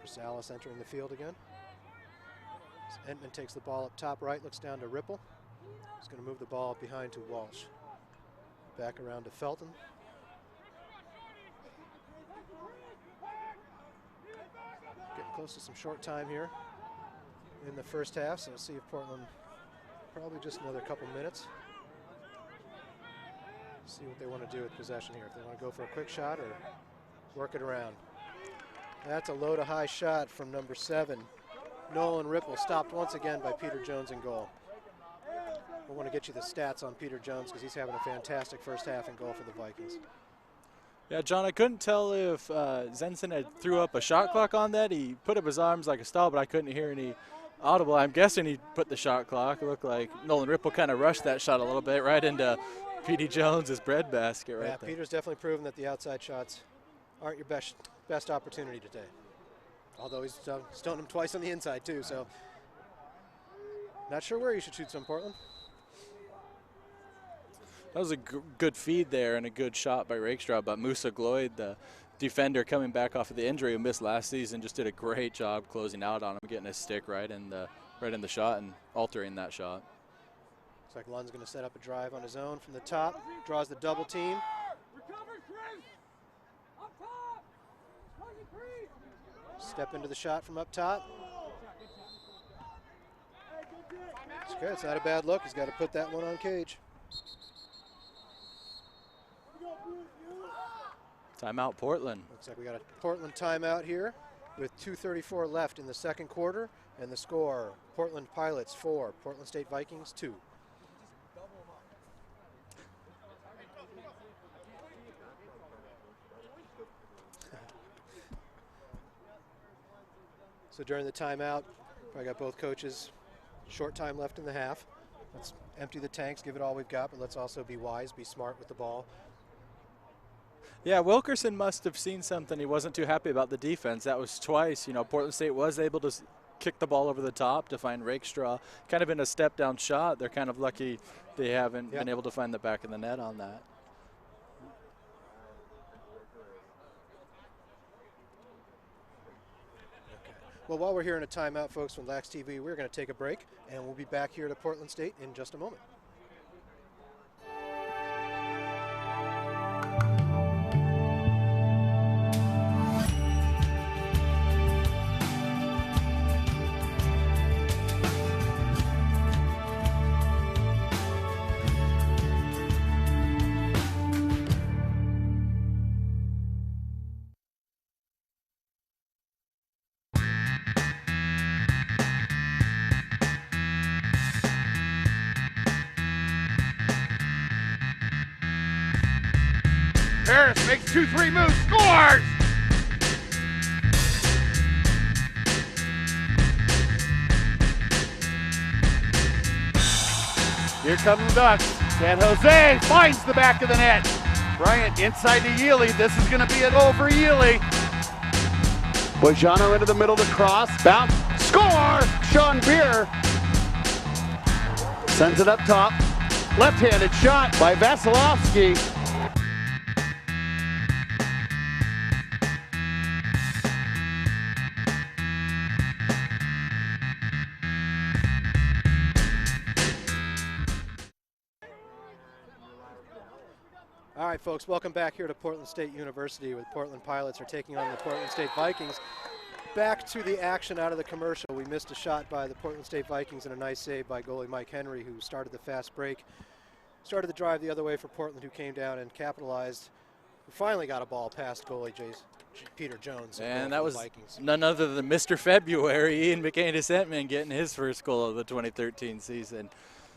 Salas entering the field again. Entman takes the ball up top right, looks down to Ripple. He's going to move the ball up behind to Walsh. Back around to Felton. Getting close to some short time here in the first half, so we'll see if Portland, probably just another couple minutes. See what they want to do with possession here. If they want to go for a quick shot or work it around. That's a low to high shot from number 7. Nolan Ripple, stopped once again by Peter Jones in goal. We want to get you the stats on Peter Jones because he's having a fantastic first half in goal for the Vikings. Yeah, John, I couldn't tell if Zenson had threw up a shot clock on that. He put up his arms like a stall, but I couldn't hear any audible. I'm guessing he put the shot clock. It looked like Nolan Ripple kind of rushed that shot a little bit right into Petey Jones's breadbasket right there. Peter's definitely proven that the outside shots aren't your best opportunity today. Although he's stoned him twice on the inside too, so not sure where you should shoot some, Portland. That was a good feed there and a good shot by Rakestraw, but Musa Gloyd, the defender coming back off of the injury who missed last season, just did a great job closing out on him, getting his stick right in the shot and altering that shot. Looks like Lund's going to set up a drive on his own from the top, draws the double team. Step into the shot from up top. It's good. It's not a bad look. He's got to put that one on cage. Timeout, Portland. Looks like we got a Portland timeout here with 2:34 left in the second quarter, and the score: Portland Pilots 4, Portland State Vikings 2. So during the timeout, probably got both coaches. Short time left in the half. Let's empty the tanks, give it all we've got, but let's also be wise, be smart with the ball. Yeah, Wilkerson must have seen something. He wasn't too happy about the defense. That was twice. You know, Portland State was able to kick the ball over the top to find Rakestraw. Kind of in a step-down shot. They're kind of lucky they haven't been able to find the back of the net on that. Well, while we're here in a timeout, folks, from Lax TV, we're going to take a break, and we'll be back here to Portland State in just a moment. Harris makes 2-3 moves, scores! Here come the Ducks. San Jose finds the back of the net. Bryant inside to Yealy. This is going to be a goal for Yealy. Bojano into the middle of the cross. Bounce. Score! Sean Beer sends it up top. Left-handed shot by Vasilevsky. All right, folks, welcome back here to Portland State University, with Portland Pilots are taking on the Portland State Vikings. Back to the action out of the commercial. We missed a shot by the Portland State Vikings and a nice save by goalie Mike Henry, who started the fast break. Started the drive the other way for Portland, who came down and capitalized. We finally got a ball past goalie Peter Jones. And that was Vikings. None other than Mr. February, Ian McCandis-Entman, getting his first goal of the 2013 season.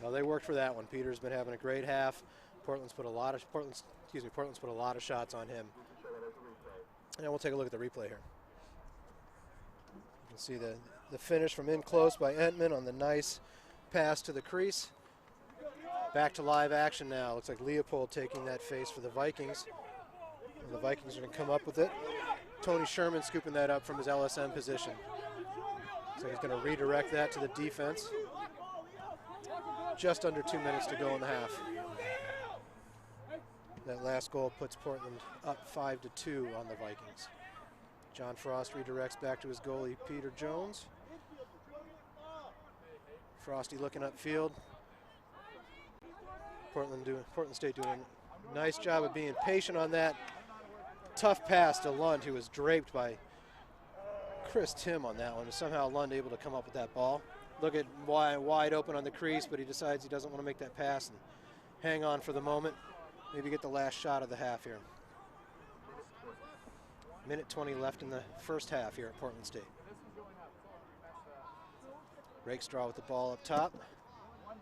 Well, they worked for that one. Peter's been having a great half. Portland's put a lot of shots on him. And we'll take a look at the replay here. You can see the finish from in close by Entman on the nice pass to the crease. Back to live action now. Looks like Leopold taking that face for the Vikings. And the Vikings are going to come up with it. Tony Sherman scooping that up from his LSM position. So he's going to redirect that to the defense. Just under 2 minutes to go in the half. That last goal puts Portland up 5-2 on the Vikings. John Frost redirects back to his goalie, Peter Jones. Frosty looking upfield. Portland State doing a nice job of being patient on that. Tough pass to Lund, who was draped by Chris Tim on that one. Somehow Lund able to come up with that ball. Look at wide open on the crease, but he decides he doesn't want to make that pass and hang on for the moment. Maybe get the last shot of the half here. Minute 20 left in the first half here at Portland State. Rakestraw with the ball up top.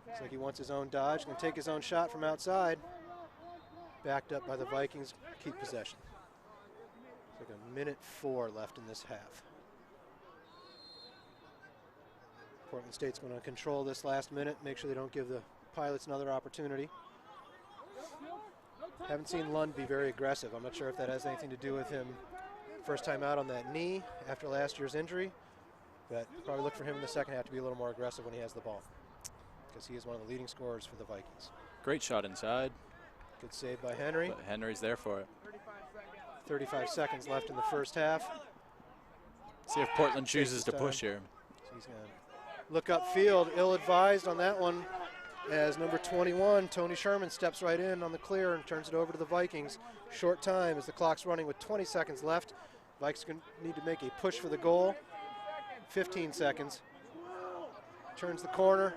Looks like he wants his own dodge. Going to take his own shot from outside. Backed up by the Vikings. Keep possession. It's like a minute 4 left in this half. Portland State's going to control this last minute. Make sure they don't give the Pilots another opportunity. Haven't seen Lund be very aggressive. I'm not sure if that has anything to do with him first time out on that knee after last year's injury. But probably look for him in the second half to be a little more aggressive when he has the ball, because he is one of the leading scorers for the Vikings. Great shot inside. Good save by Henry. But Henry's there for it. 35 seconds left in the first half. See if Portland chooses to push here. So he's going to look upfield, ill-advised on that one, as number 21, Tony Sherman, steps right in on the clear and turns it over to the Vikings. Short time as the clock's running with 20 seconds left. Vikings need to make a push for the goal. 15 seconds. Turns the corner.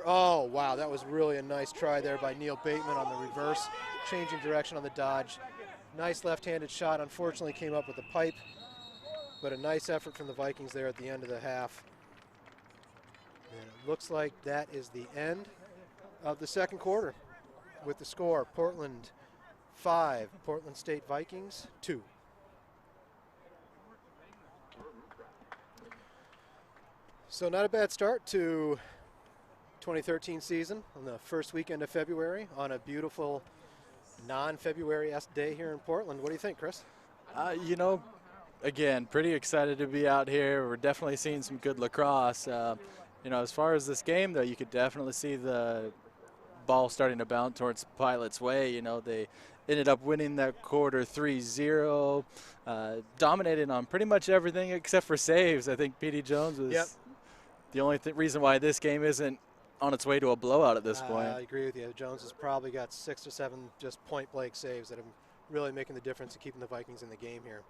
Oh, wow, that was really a nice try there by Neil Bateman on the reverse. Changing direction on the dodge. Nice left-handed shot, unfortunately came up with the pipe, but a nice effort from the Vikings there at the end of the half. And it looks like that is the end of the second quarter with the score, Portland 5, Portland State Vikings 2. So not a bad start to 2013 season on the first weekend of February on a beautiful non-February-esque day here in Portland. What do you think, Chris? You know, again, pretty excited to be out here. We're definitely seeing some good lacrosse. You know, as far as this game, though, you could definitely see the ball starting to bounce towards Pilots' way. You know, they ended up winning that quarter 3-0, dominated on pretty much everything except for saves. I think P.D. Jones was the only reason why this game isn't on its way to a blowout at this point. I agree with you. Jones has probably got 6 or 7 just point-blank saves that are really making the difference in keeping the Vikings in the game here.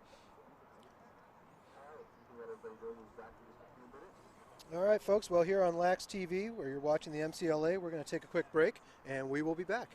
All right, folks. Well, here on Lax TV, where you're watching the MCLA, we're going to take a quick break, and we will be back.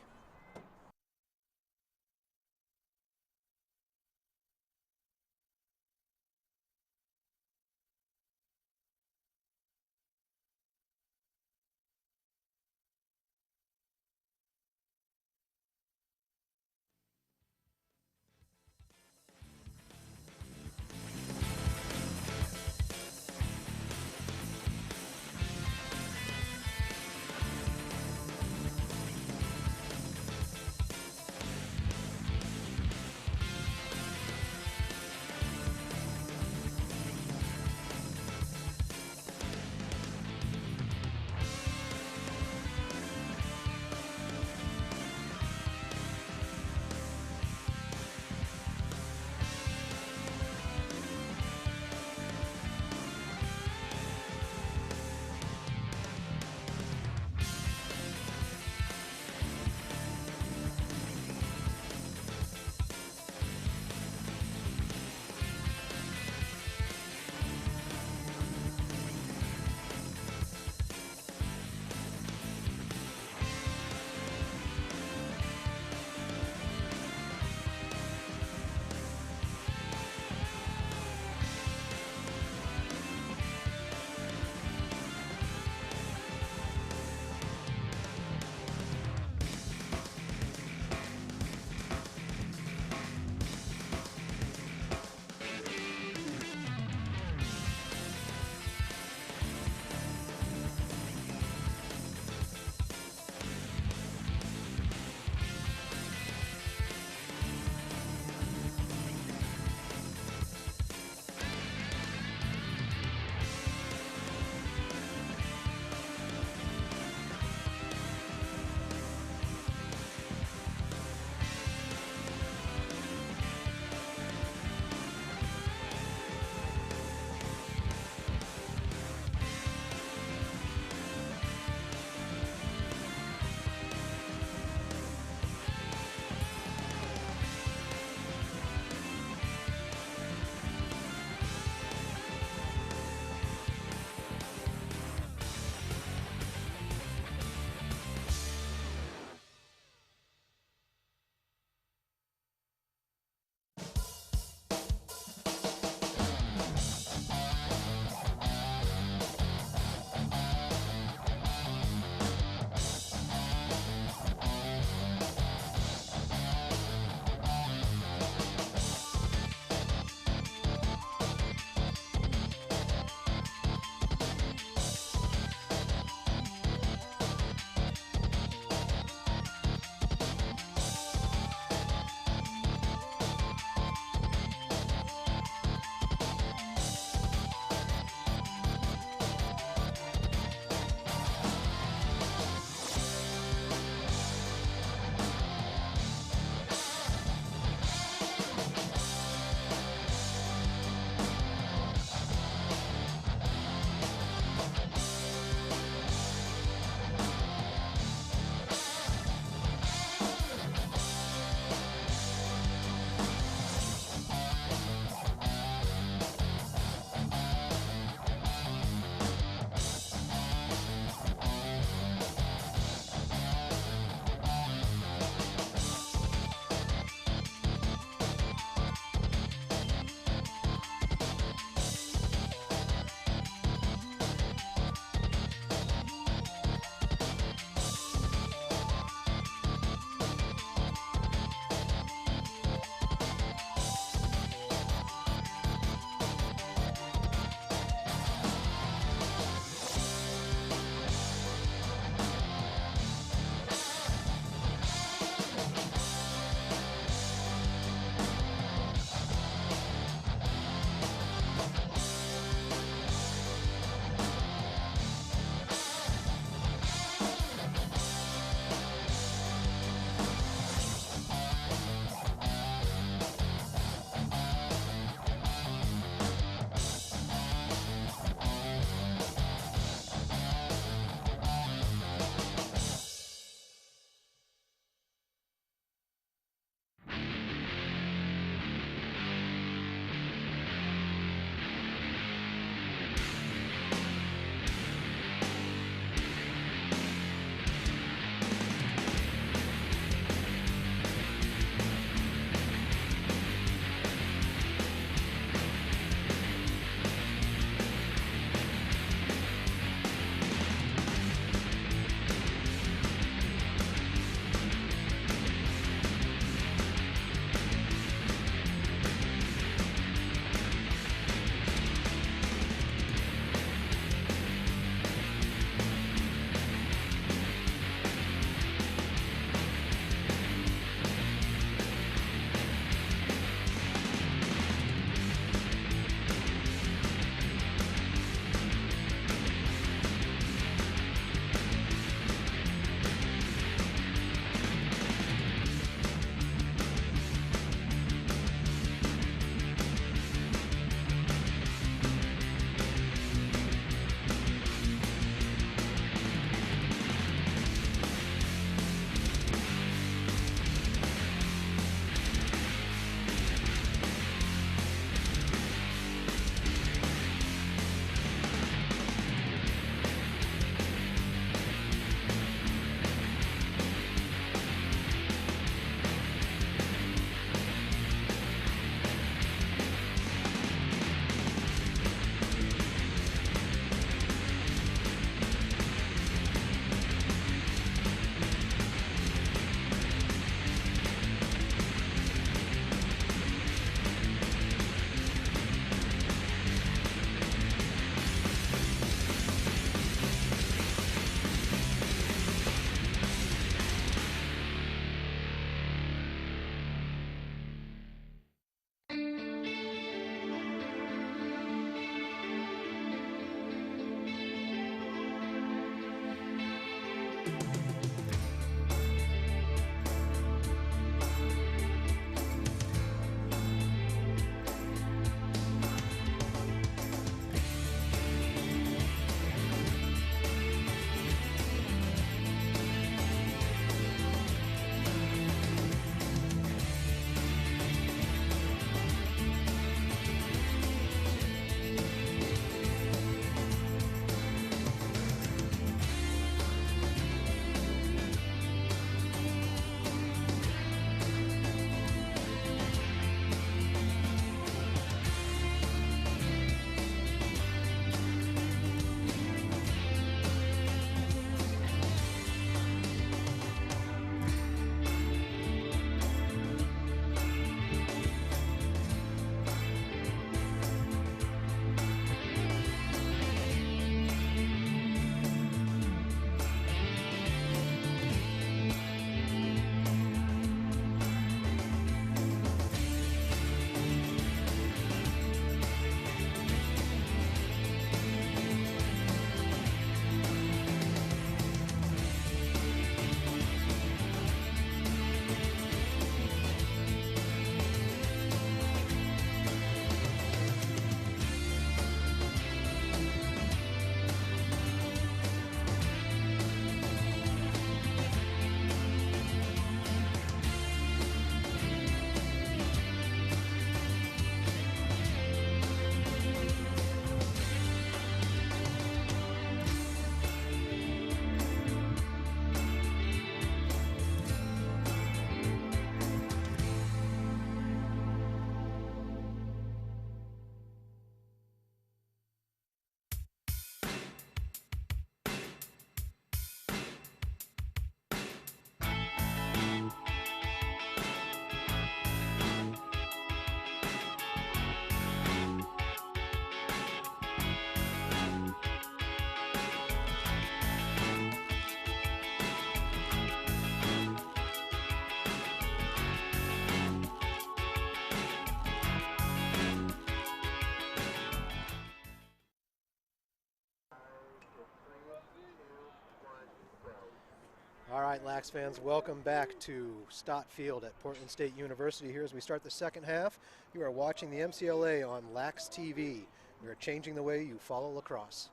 All right, Lax fans, welcome back to Stott Field at Portland State University. Here as we start the second half, you are watching the MCLA on Lax TV. We are changing the way you follow lacrosse.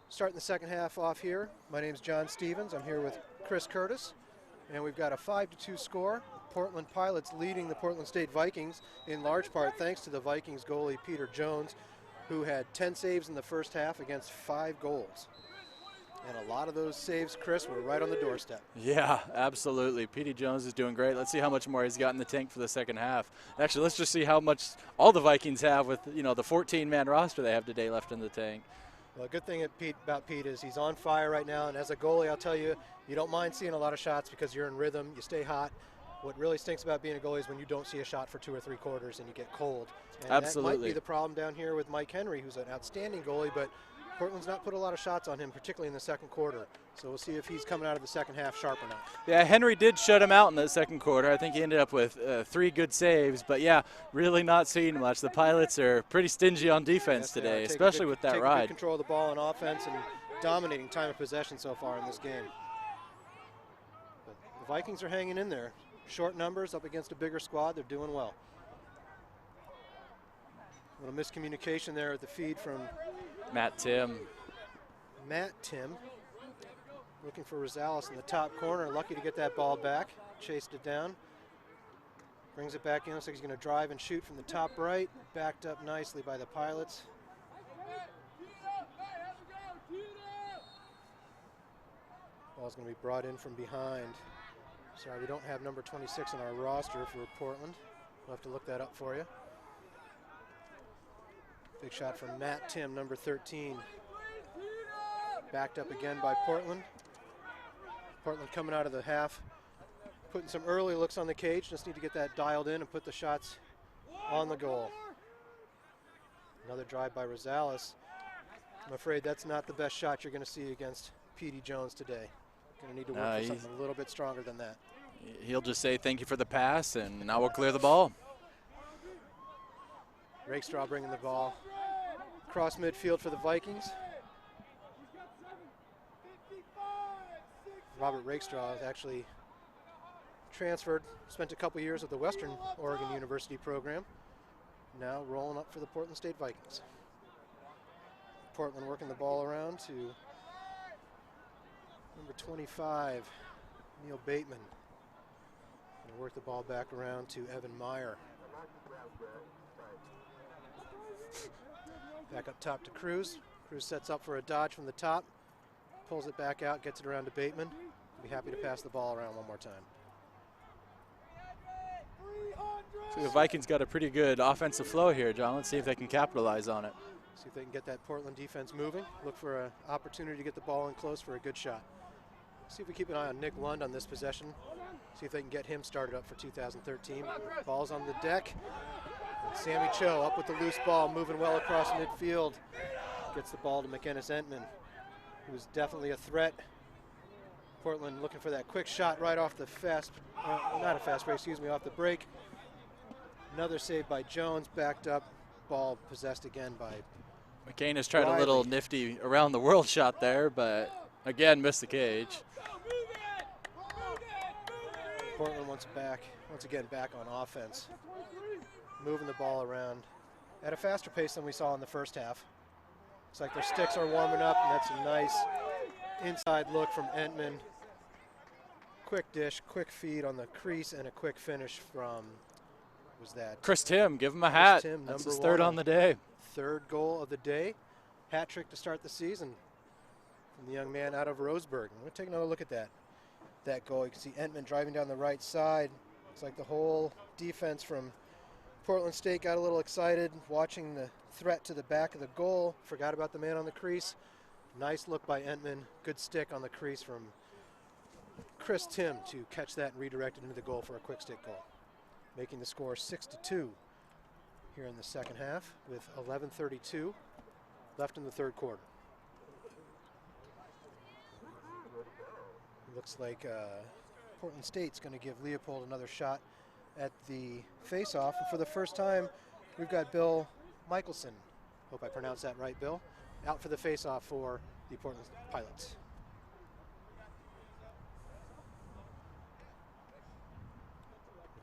Starting the second half off here, my name is John Stevens. I'm here with Chris Curtis, and we've got a 5-2 score. Portland Pilots leading the Portland State Vikings in large part thanks to the Vikings goalie Peter Jones, who had 10 saves in the first half against 5 goals. And a lot of those saves, Chris, were right on the doorstep. Yeah, absolutely. Petey Jones is doing great. Let's see how much more he's got in the tank for the second half. Actually, let's just see how much all the Vikings have with, the 14-man roster they have today left in the tank. Well, a good thing about Pete is he's on fire right now, and as a goalie, I'll tell you, you don't mind seeing a lot of shots because you're in rhythm, you stay hot. What really stinks about being a goalie is when you don't see a shot for 2 or 3 quarters and you get cold. And absolutely. That might be the problem down here with Mike Henry, who's an outstanding goalie, but Portland's not put a lot of shots on him, particularly in the second quarter. So we'll see if he's coming out of the second half sharp or not. Yeah, Henry did shut him out in the second quarter. I think he ended up with 3 good saves. But, yeah, really not seeing much. The Pilots are pretty stingy on defense today, especially with that ride. Good control of the ball on offense and dominating time of possession so far in this game. But the Vikings are hanging in there. Short numbers up against a bigger squad. They're doing well. A little miscommunication there at the feed from Matt Tim. Looking for Rosales in the top corner. Lucky to get that ball back. Chased it down. Brings it back in. Looks like he's going to drive and shoot from the top right. Backed up nicely by the Pilots. Ball's going to be brought in from behind. Sorry, we don't have number 26 on our roster for Portland. We'll have to look that up for you. Big shot from Matt Tim, number 13. Backed up again by Portland. Portland coming out of the half, putting some early looks on the cage. Just need to get that dialed in and put the shots on the goal. Another drive by Rosales. I'm afraid that's not the best shot you're going to see against Petey Jones today. Going to need to work for something a little bit stronger than that. He'll just say thank you for the pass, and now we'll clear the ball. Rakestraw bringing the ball across midfield for the Vikings. Robert Rakestraw is actually transferred, spent a couple years with the Western Oregon University program. Now rolling up for the Portland State Vikings. Portland working the ball around to number 25, Neil Bateman. Gonna work the ball back around to Evan Meyer. Back up top to Cruz. Cruz sets up for a dodge from the top, pulls it back out, gets it around to Bateman. Be happy to pass the ball around one more time. So the Vikings got a pretty good offensive flow here, John. Let's see if they can capitalize on it. See if they can get that Portland defense moving. Look for an opportunity to get the ball in close for a good shot. See if we keep an eye on Nick Lund on this possession. See if they can get him started up for 2013. Ball's on the deck. And Sammy Cho up with the loose ball, moving well across midfield. Gets the ball to McInnes Entman, who's definitely a threat. Portland looking for that quick shot right off the off the break. Another save by Jones, backed up. Ball possessed again by McCain has tried Riley. a little nifty around the world shot there, but again missed the cage. Portland once again back on offense. Moving the ball around at a faster pace than we saw in the first half. Looks like their sticks are warming up, and that's a nice inside look from Entman. Quick dish, quick feed on the crease, and a quick finish from, was that? Chris Tim, give him a hat. Tim, that's number his third 1. on the day. Third goal of the day. Hat trick to start the season from the young man out of Roseburg. We'll take another look at that goal. You can see Entman driving down the right side. It's like the whole defense from Portland State got a little excited watching the threat to the back of the goal. Forgot about the man on the crease. Nice look by Entman. Good stick on the crease from Chris Tim to catch that and redirect it into the goal for a quick stick goal. Making the score 6-2 here in the second half with 11:32 left in the third quarter. Looks like Portland State's going to give Leopold another shot at the face-off. And for the first time, we've got Bill Michelson. Hope I pronounced that right, Bill. Out for the face-off for the Portland Pilots.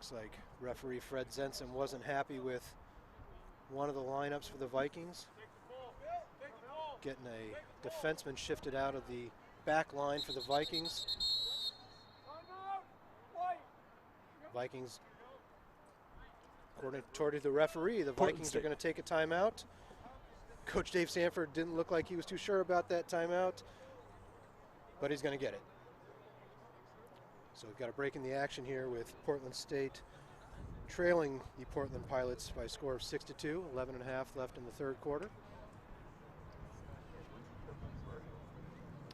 Looks like referee Fred Zenson wasn't happy with one of the lineups for the Vikings. Getting a defenseman shifted out of the back line for the Vikings. Vikings, according to the referee, the Vikings are going to take a timeout. Coach Dave Sanford didn't look like he was too sure about that timeout, but he's going to get it. So we've got a break in the action here with Portland State trailing the Portland Pilots by a score of 6-2, 11 and a half left in the third quarter.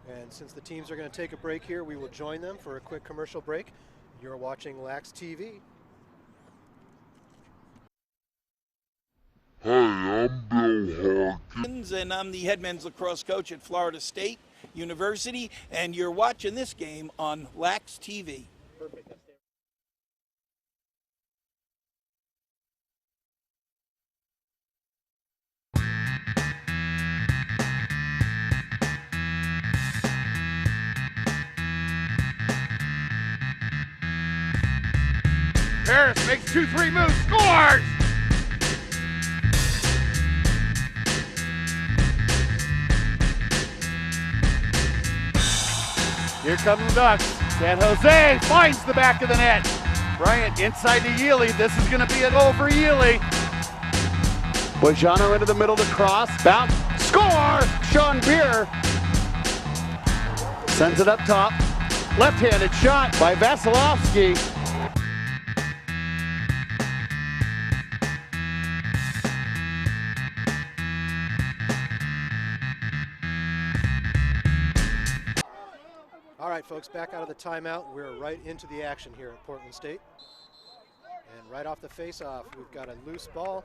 And since the teams are going to take a break here, we will join them for a quick commercial break. You're watching Lax TV. Hi, I'm Bill Hawkins. And I'm the head men's lacrosse coach at Florida State University, and you're watching this game on Lax TV. Harris makes 2-3 moves, scores! Here come the Ducks. San Jose finds the back of the net. Bryant inside to Yealy. This is going to be a goal for Yealy. Bojano into the middle to cross. Bounce. Score! Sean Beer sends it up top. Left-handed shot by Vasilevsky. All right, folks, back out of the timeout. We're right into the action here at Portland State. And right off the face-off, we've got a loose ball.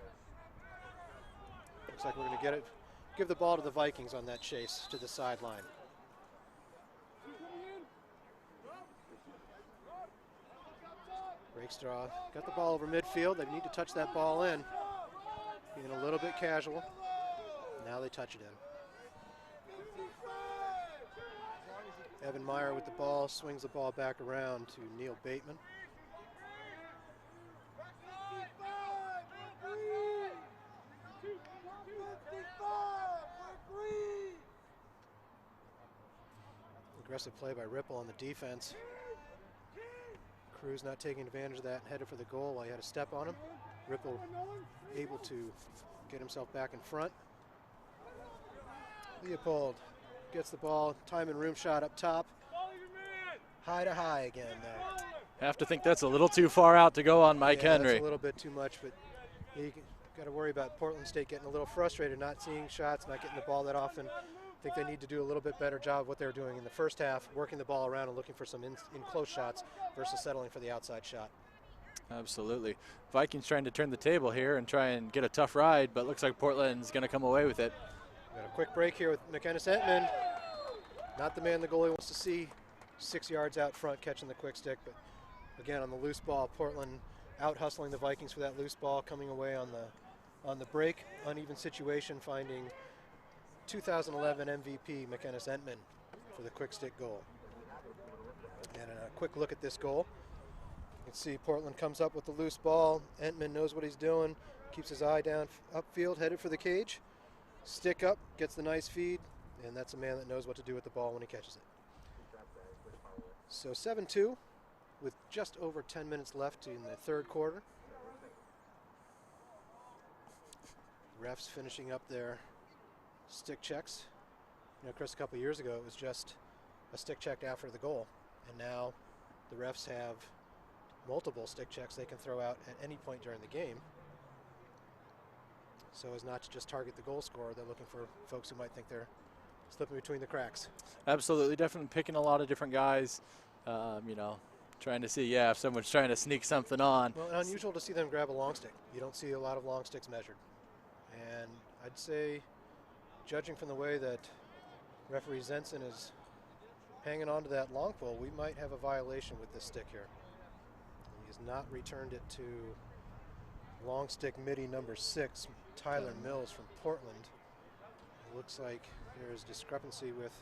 Looks like we're going to get it. Give the ball to the Vikings on that chase to the sideline. Rakestraw got the ball over midfield. They need to touch that ball in. Being a little bit casual. Now they touch it in. Evan Meyer with the ball, swings the ball back around to Neil Bateman. Aggressive play by Ripple on the defense. Cruz not taking advantage of that, headed for the goal while he had a step on him. Ripple able to get himself back in front. Leopold gets the ball, time and room shot up top. High to high again there. Have to think that's a little too far out to go on Mike Henry. That's a little bit too much, but you got to worry about Portland State getting a little frustrated, not seeing shots, not getting the ball that often. I think they need to do a little bit better job of what they were doing in the first half, working the ball around and looking for some in close shots versus settling for the outside shot. Absolutely. Vikings trying to turn the table here and try and get a tough ride, but looks like Portland's going to come away with it. Got a quick break here with McKennis-Entman. Not the man the goalie wants to see. 6 yards out front catching the quick stick, but again on the loose ball, Portland out hustling the Vikings for that loose ball, coming away on the break. Uneven situation, finding 2011 MVP McKennis-Entman for the quick stick goal. And a quick look at this goal. You can see Portland comes up with the loose ball. Entman knows what he's doing, keeps his eye down upfield, headed for the cage. Stick up, gets the nice feed, and that's a man that knows what to do with the ball when he catches it. So 7-2 with just over 10 minutes left in the third quarter. Refs finishing up their stick checks. You know, Chris, a couple years ago it was just a stick check after the goal, and now the refs have multiple stick checks they can throw out at any point during the game, so as not to just target the goal scorer. They're looking for folks who might think they're slipping between the cracks. Absolutely, definitely picking a lot of different guys, you know, trying to see, if someone's trying to sneak something on. Well, unusual to see them grab a long stick. You don't see a lot of long sticks measured. And I'd say, judging from the way that referee Zenson is hanging on to that long pole, we might have a violation with this stick here. He has not returned it to long stick midi number 6, Tyler Mills from Portland. It looks like there is discrepancy with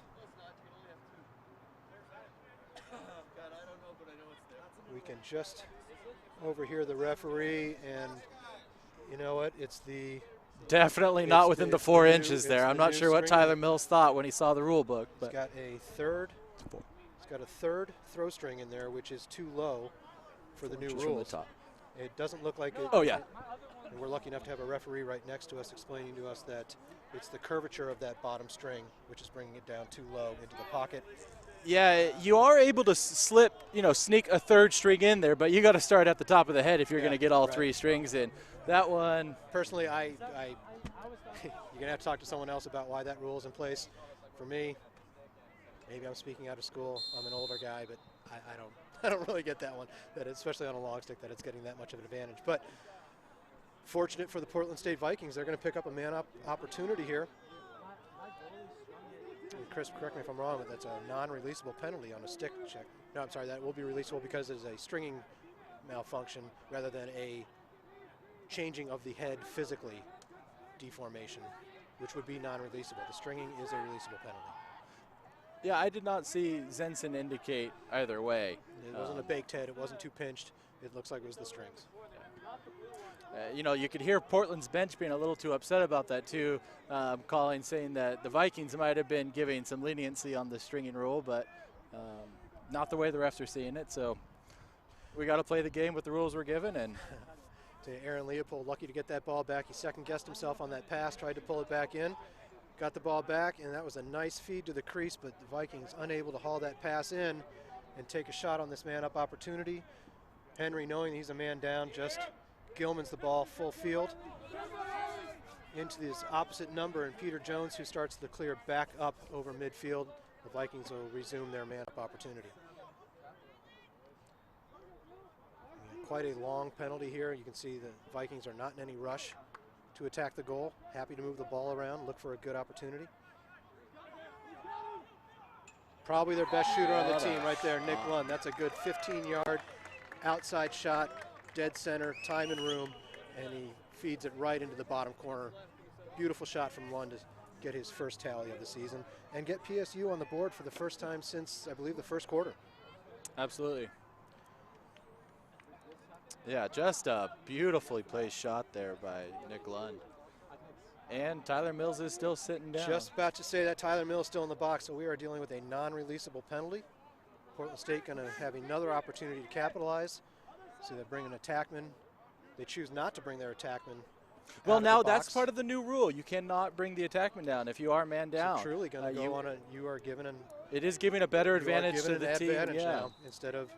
We can just overhear the referee, and you know what? It's the Definitely not within the 4 inches there. I'm not sure what string. Tyler Mills thought when he saw the rule book. But He's got a third throw string in there, which is too low for the new rules. It doesn't look like it. Oh, yeah. And we're lucky enough to have a referee right next to us explaining to us that it's the curvature of that bottom string, which is bringing it down too low into the pocket. Yeah, you are able to slip, sneak a third string in there, but you got to start at the top of the head if you're going to get all 3 strings in. That one. Personally, you're going to have to talk to someone else about why that rule is in place. For me, maybe I'm speaking out of school. I'm an older guy, but I don't really get that one, that especially on a long stick, that it's getting that much of an advantage. But fortunate for the Portland State Vikings, they're going to pick up a man-up opportunity here. And Chris, correct me if I'm wrong, but that's a non-releasable penalty on a stick check. No, I'm sorry, that will be releasable because it's a stringing malfunction rather than a changing of the head physically deformation, which would be non-releasable. The stringing is a releasable penalty. Yeah, I did not see Zenson indicate either way. It wasn't a baked head. It wasn't too pinched. It looks like it was the strings. You could hear Portland's bench being a little too upset about that too, saying that the Vikings might have been giving some leniency on the stringing rule, but not the way the refs are seeing it. So we got to play the game with the rules we're given. And to Aaron Leopold, lucky to get that ball back. He second-guessed himself on that pass, tried to pull it back in. Got the ball back, and that was a nice feed to the crease, but the Vikings unable to haul that pass in and take a shot on this man-up opportunity. Henry, knowing he's a man down, just Gilman's the ball full field into this opposite number, and Peter Jones, who starts the clear back up over midfield. The Vikings will resume their man-up opportunity. Quite a long penalty here. You can see the Vikings are not in any rush to attack the goal. Happy to move the ball around, look for a good opportunity. Probably their best shooter on the team right there, Nick Lund. That's a good 15-yard outside shot, dead center, time and room, and he feeds it right into the bottom corner. Beautiful shot from Lund to get his first tally of the season and get PSU on the board for the first time since, I believe, the first quarter. Absolutely. Yeah, just a beautifully placed shot there by Nick Lund. And Tyler Mills is still sitting down. Just about to say that Tyler Mills still in the box, so we are dealing with a non-releasable penalty. Portland State going to have another opportunity to capitalize. So they're bringing attackman. They choose not to bring their attackman. Well, now that's part of the new rule. You cannot bring the attackman down if you are man down. So truly going to go on you are given an. It is giving a better advantage to the team. Now, instead of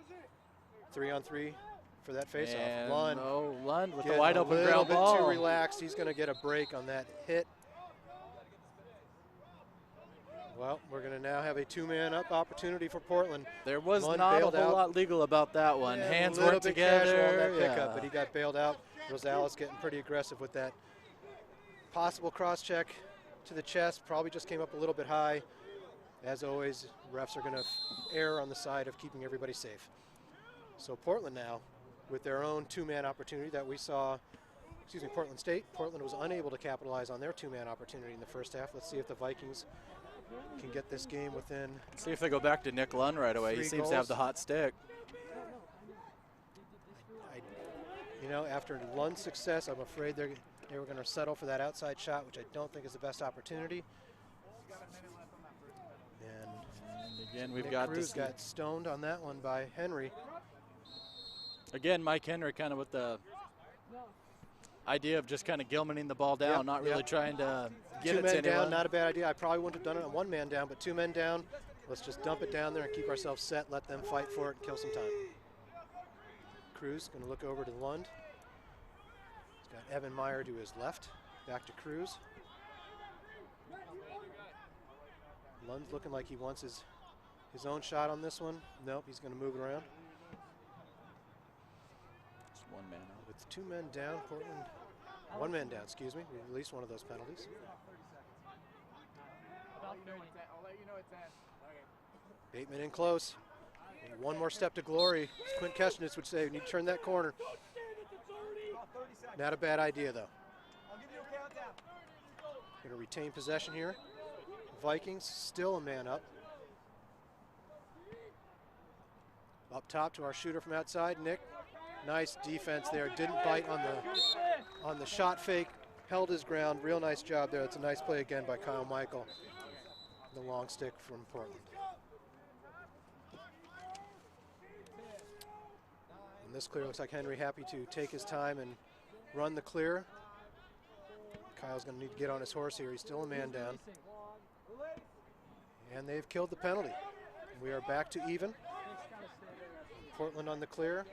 3-on-3 for that faceoff. Lund with the wide open ground ball. A little bit too relaxed. He's going to get a break on that hit. Well, we're going to now have a 2-man up opportunity for Portland. There was not a whole lot legal about that one. Yeah, hands weren't together. On that pickup, but he got bailed out. Rosales getting pretty aggressive with that possible cross check to the chest. Probably just came up a little bit high. As always, refs are going to err on the side of keeping everybody safe. So Portland now, with their own 2-man opportunity that we saw, Portland State. Portland was unable to capitalize on their 2-man opportunity in the first half. Let's see if the Vikings can get this game within. See if they go back to Nick Lund right away. He seems to have the hot stick. After Lund's success, I'm afraid they were going to settle for that outside shot, which I don't think is the best opportunity. And again, Nick Cruz got stoned on that one by Henry. Again, Mike Henry kind of with the idea of just kind of Gilmaning the ball down, not really trying to get it to anyone. 2 men down, not a bad idea. I probably wouldn't have done it on 1 man down, but 2 men down. Let's just dump it down there and keep ourselves set, let them fight for it, and kill some time. Cruz going to look over to Lund. He's got Evan Meyer to his left. Back to Cruz. Lund's looking like he wants his own shot on this one. Nope, he's going to move it around. Just 1 man out. With 2 men down, Portland, 1 man down, excuse me. We released one of those penalties. Bateman in close. And 1 more step to glory, as Quint Keshnitz would say. We need to turn that corner. Not a bad idea, though. Going to retain possession here. Vikings still a man up. Up top to our shooter from outside, Nick. Nice defense there. Didn't bite on the shot fake. Held his ground. Real nice job there. It's a nice play again by Kyle Michael. The long stick from Portland. And this clear looks like Henry happy to take his time and run the clear. Kyle's going to need to get on his horse here. He's still a man down. And they've killed the penalty. We are back to even. Portland on the clear.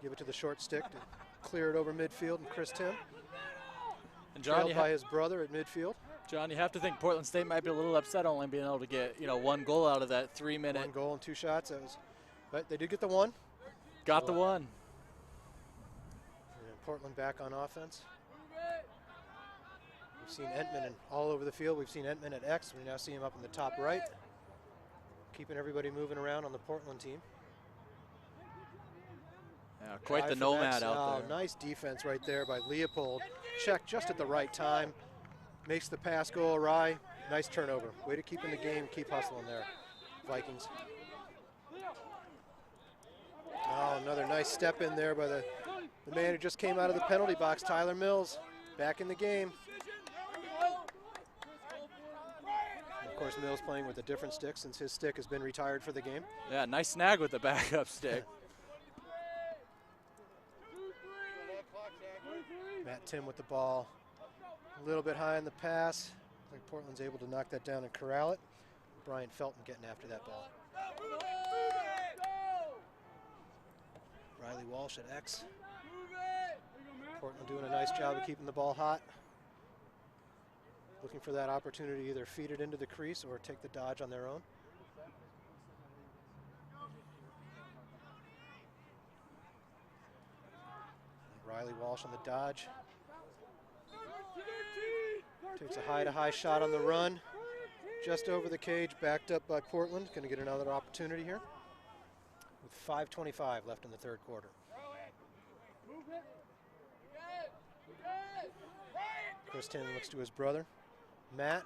Give it to the short stick to clear it over midfield, and Chris Tim. And John, trailed by his brother at midfield. John, you have to think Portland State might be a little upset only being able to get, 1 goal out of that 3-minute. 1 goal and 2 shots. But they did get the one. Got the one. And Portland back on offense. We've seen Entman all over the field. We've seen Entman at X. We now see him up in the top right. Keeping everybody moving around on the Portland team. Yeah, quite the nomad out there. Nice defense right there by Leopold. Checked just at the right time. Makes the pass go awry. Nice turnover. Way to keep in the game, keep hustling there, Vikings. Oh, another nice step in there by the man who just came out of the penalty box, Tyler Mills. Back in the game. Of course, Mills playing with a different stick since his stick has been retired for the game. Yeah, nice snag with the backup stick. Matt Tim with the ball. A little bit high on the pass. I think Portland's able to knock that down and corral it. Brian Felton getting after that ball. Riley Walsh at X. Portland doing a nice job of keeping the ball hot. Looking for that opportunity to either feed it into the crease or take the dodge on their own. Riley Walsh on the dodge. Takes a high-to-high shot on the run. Just over the cage, backed up by Portland. Going to get another opportunity here with 5:25 left in the third quarter. Chris Tim looks to his brother, Matt.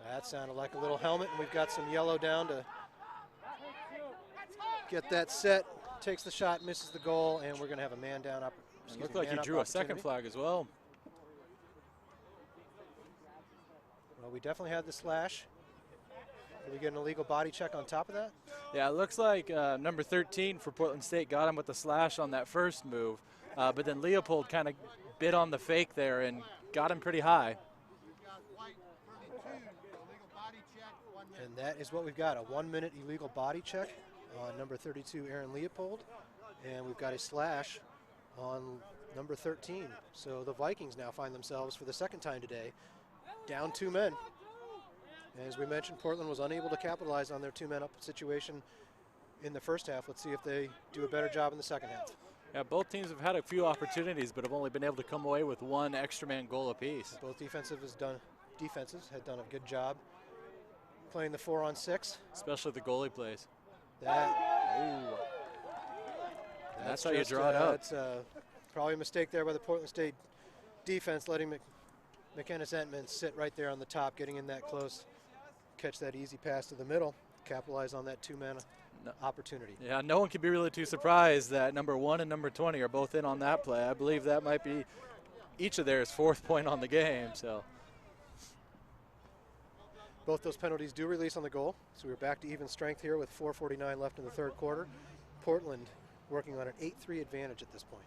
That sounded like a little helmet, and we've got some yellow down to get that set. Takes the shot, misses the goal, and we're going to have a man down. It looked like he drew a second flag as well. Well, we definitely had the slash. Did we get an illegal body check on top of that? Yeah, it looks like number 13 for Portland State got him with the slash on that first move, but then Leopold kind of bit on the fake there and got him pretty high. And that is what we've got, a 1-minute illegal body check on number 32, Aaron Leopold. And we've got a slash on number 13. So the Vikings now find themselves for the second time today down 2 men. And as we mentioned, Portland was unable to capitalize on their 2-man up situation in the first half. Let's see if they do a better job in the second half. Yeah, both teams have had a few opportunities, but have only been able to come away with 1 extra man goal apiece. Both defenses had done a good job playing the 4-on-6. Especially the goalie plays. That's how you draw it up. That's probably a mistake there by the Portland State defense, letting McKennis Entman sit right there on the top, getting in that close, catch that easy pass to the middle, capitalize on that 2-man opportunity. Yeah, no one can be really too surprised that number 1 and number 20 are both in on that play. I believe that might be each of theirs 4th point on the game. So both those penalties do release on the goal, so we're back to even strength here with 4:49 left in the third quarter. Portland working on an 8-3 advantage at this point.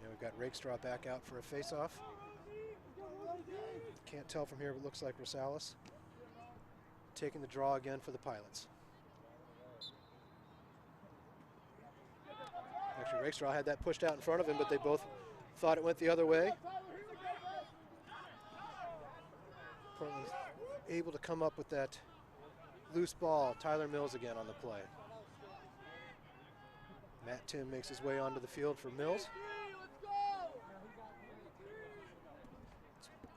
Yeah, we've got Rakestraw back out for a face-off. Can't tell from here, but it looks like Rosales taking the draw again for the Pilots. Actually, Rakestraw had that pushed out in front of him, but they both thought it went the other way. Portland able to come up with that loose ball. Tyler Mills again on the play. Matt Tim makes his way onto the field for Mills.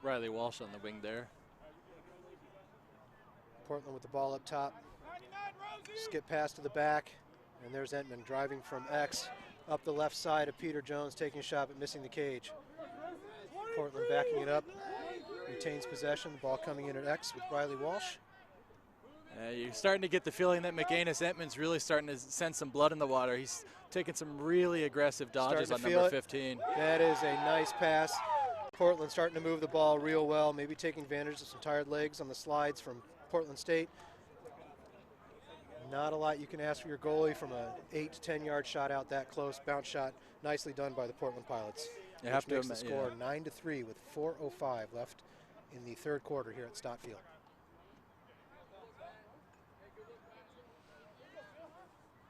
Riley Walsh on the wing there. Portland with the ball up top. Skip pass to the back, and there's Entman driving from X up the left side of Peter Jones, taking a shot but missing the cage. Portland backing it up, retains possession, the ball coming in at X with Riley Walsh. You're starting to get the feeling that McAnus-Entman's really starting to send some blood in the water. He's taking some really aggressive dodges on number 15. That is a nice pass. Portland starting to move the ball real well, maybe taking advantage of some tired legs on the slides from Portland State. Not a lot you can ask for your goalie from a 8 to 10 yard shot out that close. Bounce shot, nicely done by the Portland Pilots. You have to makes the score 9-3 with 4:05 left in the third quarter here at Stott Field.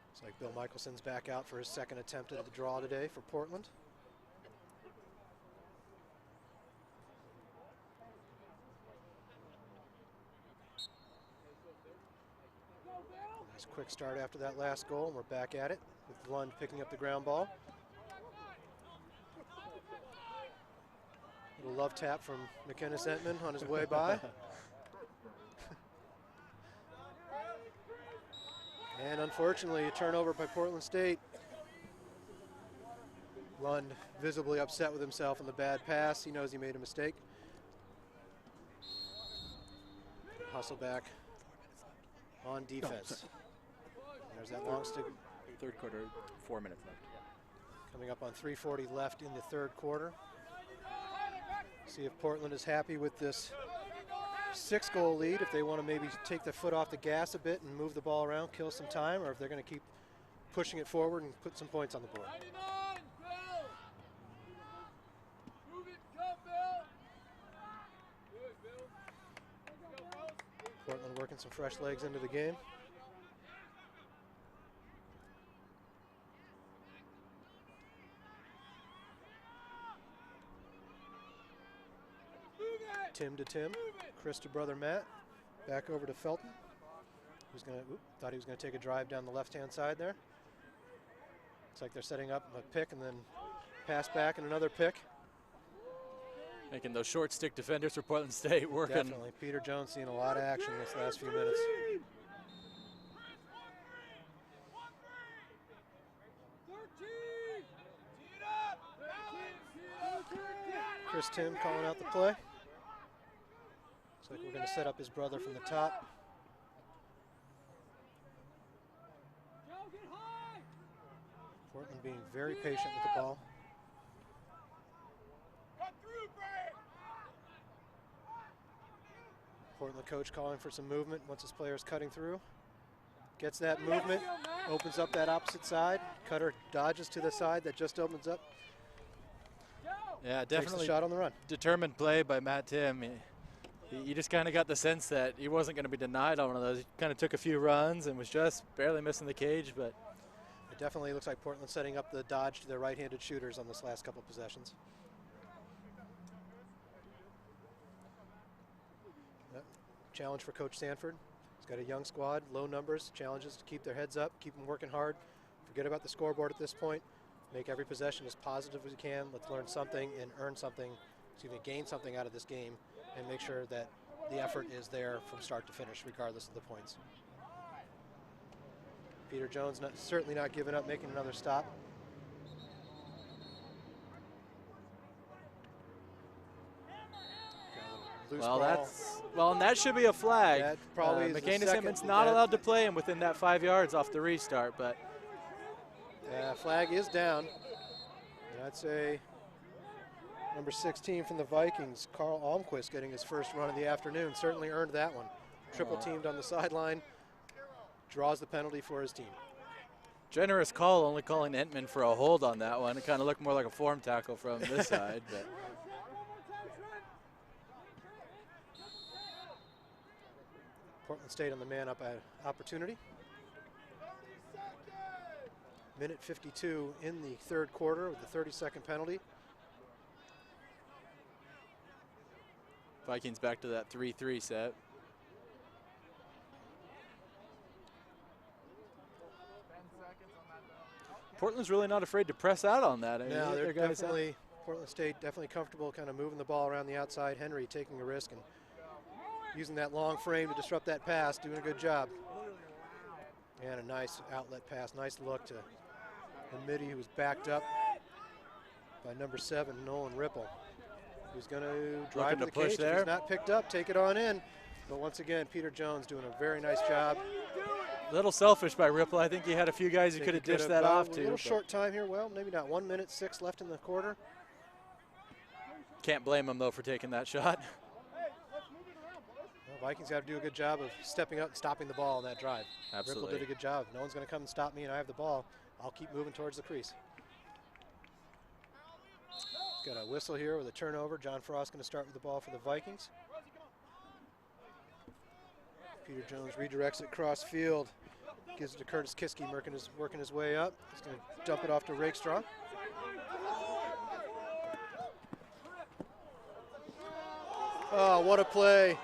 Looks like Bill Michelson's back out for his second attempt at the draw today for Portland. Nice quick start after that last goal, and we're back at it with Lund picking up the ground ball. Little love tap from McAnus-Entman on his way by. And unfortunately, a turnover by Portland State. Lund visibly upset with himself on the bad pass. He knows he made a mistake. Hustle back on defense. There's that long stick. Third quarter, 4 minutes left. Coming up on 3:40 left in the third quarter. See if Portland is happy with this 6-goal lead, if they want to maybe take their foot off the gas a bit and move the ball around, kill some time, or if they're going to keep pushing it forward and put some points on the board. Portland working some fresh legs into the game. Tim to Tim, Chris to brother Matt, back over to Felton, who's going to, thought he was going to take a drive down the left-hand side there. Looks like they're setting up a pick and then pass back and another pick. Making those short stick defenders for Portland State working. Definitely. Peter Jones seeing a lot of action this last few minutes. Chris Tim calling out the play. Looks like we're going to set up his brother from the top. Portland being very patient with the ball. Portland coach calling for some movement once his player's cutting through. Gets that movement, opens up that opposite side. Cutter dodges to the side that just opens up. Yeah, Takes definitely the shot on the run. Determined play by Matt Tim. You just kind of got the sense that he wasn't going to be denied on one of those. He kind of took a few runs and was just barely missing the cage, but it definitely looks like Portland setting up the dodge to their right-handed shooters on this last couple of possessions. Challenge for Coach Sanford. He's got a young squad, low numbers, challenges to keep their heads up, keep them working hard. Forget about the scoreboard at this point. Make every possession as positive as you can. Let's learn something and earn something, gain something out of this game, and make sure that the effort is there from start to finish, regardless of the points. Peter Jones certainly not giving up, making another stop. And that should be a flag. That probably is McAnus-Entman's not allowed to play him within that 5 yards off the restart, but flag is down. That's a number 16 from the Vikings, Carl Almquist, getting his first run of the afternoon. Certainly earned that one. Triple teamed on the sideline, draws the penalty for his team. Generous call, only calling Entman for a hold on that one. It kind of looked more like a form tackle from this side. But Portland State on the man-up opportunity. Minute 52 in the third quarter with the 30-second penalty. Vikings back to that 3-3 set. Portland's really not afraid to press out on that. No, they're definitely, Portland State definitely comfortable kind of moving the ball around the outside. Henry taking a risk and using that long frame to disrupt that pass, doing a good job. And a nice outlet pass, nice look to the midi, who was backed up by number 7, Nolan Ripple, who's going to drive to the cage. If he's not picked up, take it on in. But once again, Peter Jones doing a very nice job. A little selfish by Ripple. I think he had a few guys he could have dished that off to. A little short time here. Well, maybe not. 1 minute 6 left in the quarter. Can't blame him, though, for taking that shot. Well, Vikings got to do a good job of stepping up and stopping the ball on that drive. Absolutely. Ripple did a good job. No one's going to come and stop me, and I have the ball. I'll keep moving towards the crease. Got a whistle here with a turnover. John Frost going to start with the ball for the Vikings. Peter Jones redirects it cross field. Gives it to Curtis Kiske, working his way up. He's going to dump it off to Rakestraw. Oh, what a play.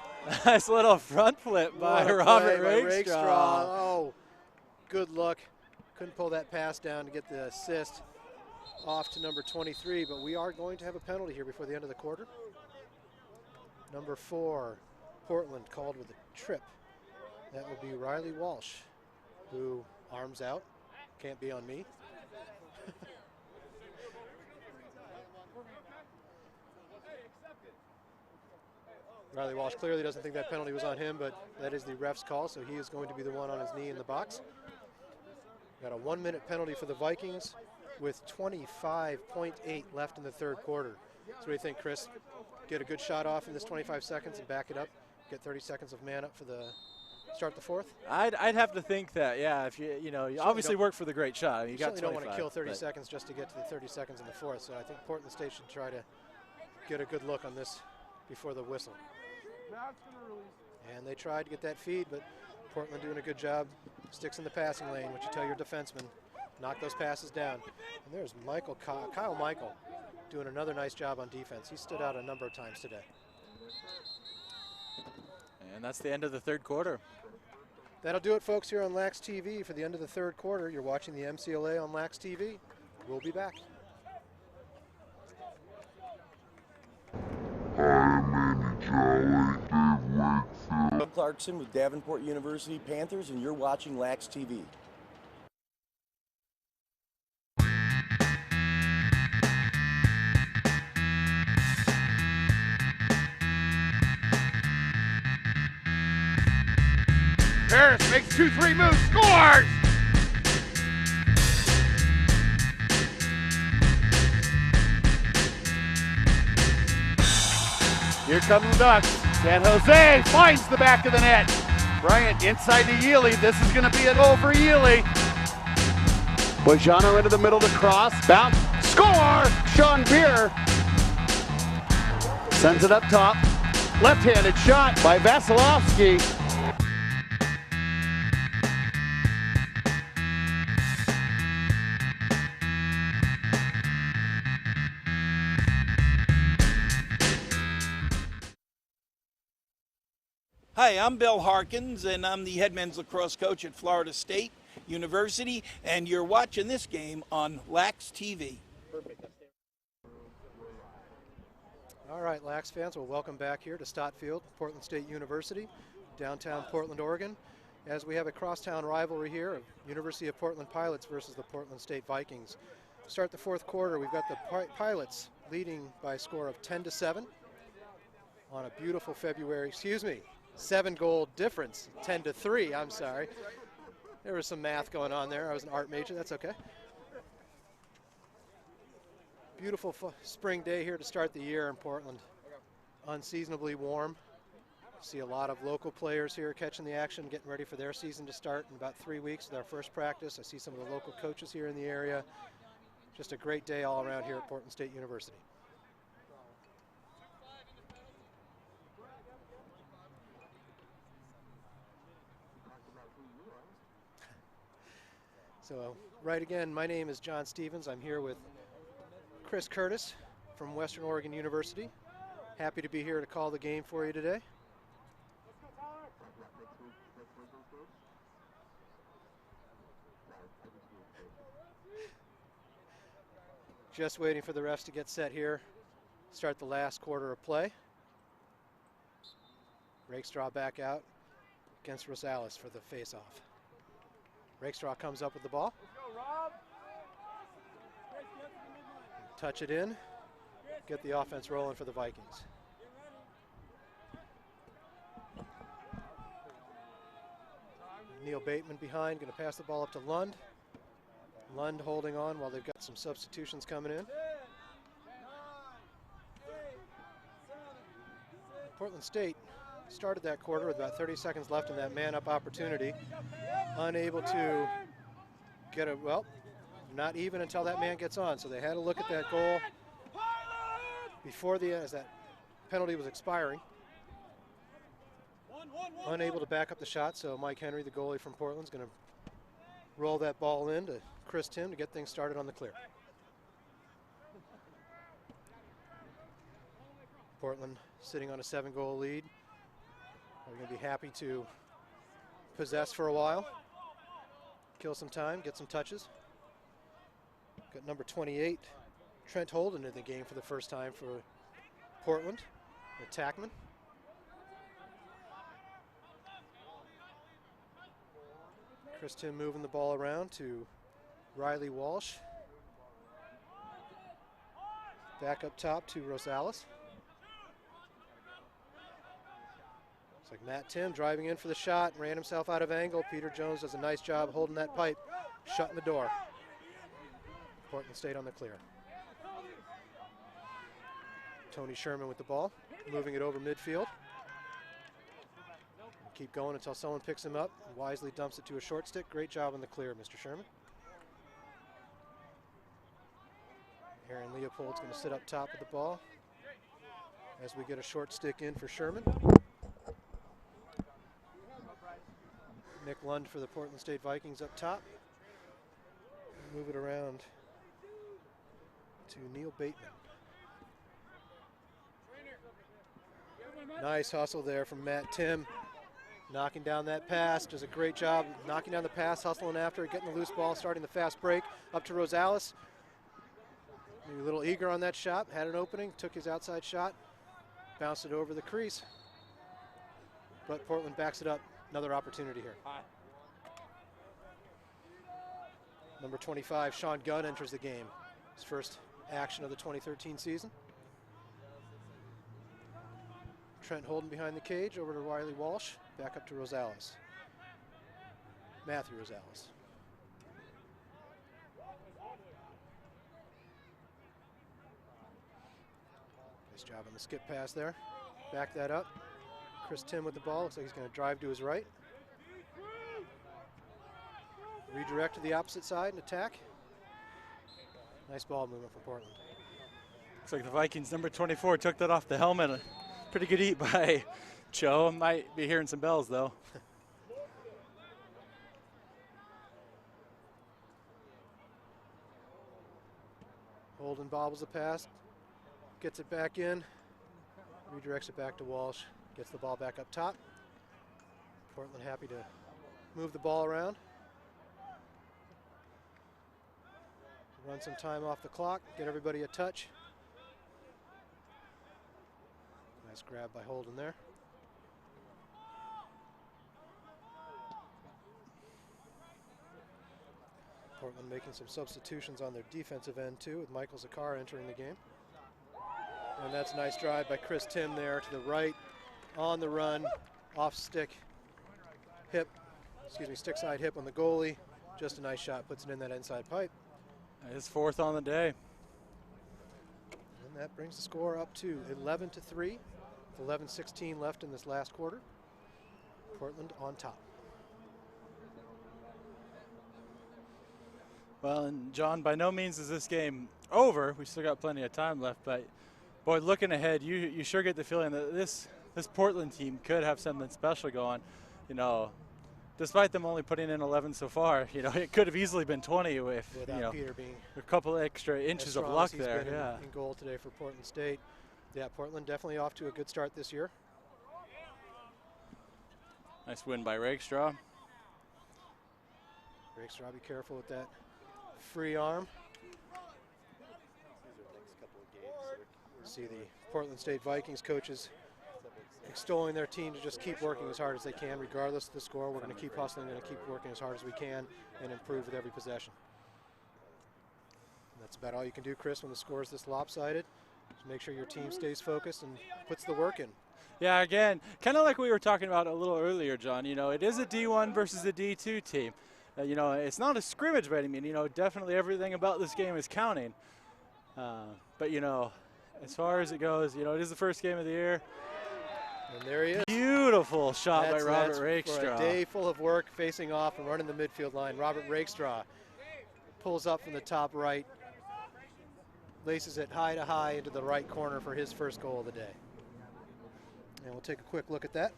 Nice little front flip by Robert Rakestraw. Oh, good luck. Couldn't pull that pass down to get the assist off to number 23, but we are going to have a penalty here before the end of the quarter. Number 4, Portland called with a trip. That will be Riley Walsh, who arms out. Can't be on me. Riley Walsh clearly doesn't think that penalty was on him, but that is the ref's call, so he is going to be the one on his knee in the box. Got a 1 minute penalty for the Vikings with 25.8 left in the third quarter. So what do you think, Chris? Get a good shot off in this 25 seconds and back it up? Get 30 seconds of man up for the start the fourth? I'd have to think that, yeah. If you obviously work for the great shot. I mean, you got 25. Don't want to kill 30 seconds just to get to the 30 seconds in the fourth. So I think Portland State should try to get a good look on this before the whistle. And they tried to get that feed, but Portland doing a good job. Sticks in the passing lane, which you tell your defenseman. Knock those passes down. And there's Kyle Michael doing another nice job on defense. He stood out a number of times today. And that's the end of the third quarter. That'll do it, folks, here on Lax TV for the end of the third quarter. You're watching the MCLA on Lax TV. We'll be back. Bob Clarkson with Davenport University Panthers, and you're watching Lax TV. Harris makes 2-3 moves, scores! Here come the Ducks. San Jose finds the back of the net. Bryant inside to Ely. This is going to be an goal for Ely. Bojano into the middle to cross. Bounce. Score! Sean Beer sends it up top. Left-handed shot by Vasilevsky. Hi, I'm Bill Harkins, and I'm the head men's lacrosse coach at Florida State University, and you're watching this game on Lax TV. All right, Lax fans, well, welcome back here to Stott Field, Portland State University, downtown Portland, Oregon, as we have a crosstown rivalry here of University of Portland Pilots versus the Portland State Vikings. To start the fourth quarter, we've got the Pilots leading by a score of 10-7 on a beautiful February, 7-goal difference, 10-3, I'm sorry. There was some math going on there. I was an art major, that's okay. Beautiful spring day here to start the year in Portland. Unseasonably warm. See a lot of local players here catching the action, getting ready for their season to start in about 3 weeks with our first practice. I see some of the local coaches here in the area. Just a great day all around here at Portland State University. So, right again, my name is John Stevens. I'm here with Chris Curtis from Western Oregon University. Happy to be here to call the game for you today. Just waiting for the refs to get set here. Start the last quarter of play. Rakestraw back out against Rosales for the face-off. Rakestraw comes up with the ball. Touch it in. Get the offense rolling for the Vikings. Neil Bateman behind, going to pass the ball up to Lund. Lund holding on while they've got some substitutions coming in. Portland State started that quarter with about 30 seconds left in that man-up opportunity. Unable to get it, well, not even until that man gets on. So they had to look at that goal before as that penalty was expiring. Unable to back up the shot, so Mike Henry, the goalie from Portland, is going to roll that ball in to Chris Tim to get things started on the clear. Portland sitting on a 7-goal lead. They're going to be happy to possess for a while, kill some time, get some touches. Got number 28, Trent Holden, in the game for the first time for Portland, attackman. Chris Tim moving the ball around to Riley Walsh. Back up top to Rosales. Looks like Matt Tim driving in for the shot, ran himself out of angle. Peter Jones does a nice job holding that pipe, shutting the door. Portland State on the clear. Tony Sherman with the ball, moving it over midfield. Keep going until someone picks him up. Wisely dumps it to a short stick. Great job on the clear, Mr. Sherman. Aaron Leopold's going to sit up top with the ball as we get a short stick in for Sherman. Nick Lund for the Portland State Vikings up top. Move it around to Neil Bateman. Nice hustle there from Matt Tim. Knocking down that pass, does a great job knocking down the pass, hustling after it, getting the loose ball, starting the fast break up to Rosales. Maybe a little eager on that shot, had an opening, took his outside shot, bounced it over the crease. But Portland backs it up, another opportunity here. Number 25, Sean Gunn, enters the game. His first action of the 2013 season. Trent Holden behind the cage, over to Riley Walsh, back up to Rosales. Matthew Rosales. Nice job on the skip pass there. Back that up. Chris Tim with the ball, looks like he's going to drive to his right. Redirect to the opposite side and attack. Nice ball movement for Portland. Looks like the Vikings, number 24, took that off the helmet. Pretty good eat by Joe. Might be hearing some bells, though. Holden bobbles the pass, gets it back in, redirects it back to Walsh, gets the ball back up top. Portland happy to move the ball around. Run some time off the clock, get everybody a touch. Nice grab by Holden there. Portland making some substitutions on their defensive end too, with Michael Zakar entering the game. And that's a nice drive by Chris Tim there to the right, on the run, off stick, stick side hip on the goalie. Just a nice shot, puts it in that inside pipe. His fourth on the day. And that brings the score up to 11-3. With 11:16 left in this last quarter. Portland on top. Well, and John, by no means is this game over. We still got plenty of time left, but boy, looking ahead, you sure get the feeling that this Portland team could have something special going. You know, despite them only putting in 11 so far, you know, it could have easily been 20 if Peter being a couple extra inches of luck there. In goal today for Portland State. Yeah, Portland definitely off to a good start this year. Nice win by Rakestraw. Rakestraw, be careful with that free arm. See the Portland State Vikings coaches extolling their team to just keep working as hard as they can, regardless of the score. We're going to keep hustling, going to keep working as hard as we can, and improve with every possession. And that's about all you can do, Chris, when the score is this lopsided. Just make sure your team stays focused and puts the work in. Yeah, again, kind of like we were talking about a little earlier, John. You know, it is a D1 versus a D2 team. You know, it's not a scrimmage by any means. You know, definitely everything about this game is counting. But, you know, as far as it goes, you know, it is the first game of the year. And there he is. Beautiful shot by Robert That's Rakestraw. For a day full of work, facing off and running the midfield line. Robert Rakestraw pulls up from the top right, laces it high to high into the right corner for his first goal of the day. And we'll take a quick look at that.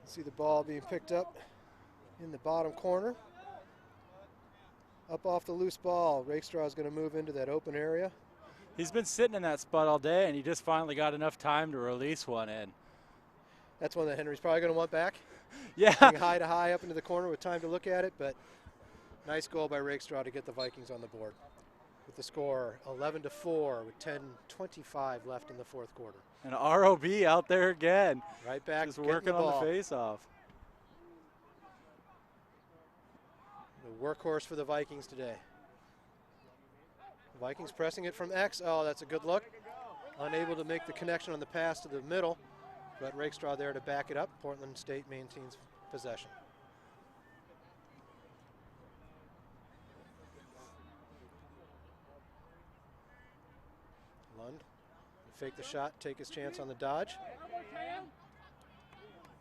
See the ball being picked up in the bottom corner. Up off the loose ball, Rakestraw is going to move into that open area. He's been sitting in that spot all day, and he just finally got enough time to release one in. That's one that Henry's probably going to want back. Yeah. Getting high to high up into the corner with time to look at it, but nice goal by Rakestraw to get the Vikings on the board. With the score 11-4 with 10:25 left in the fourth quarter. And ROB out there again. Right back, just working on the face-off. The workhorse for the Vikings today. The Vikings pressing it from X. Oh, that's a good look. Unable to make the connection on the pass to the middle, but Rakestraw there to back it up. Portland State maintains possession. Lund, fake the shot, take his chance on the dodge.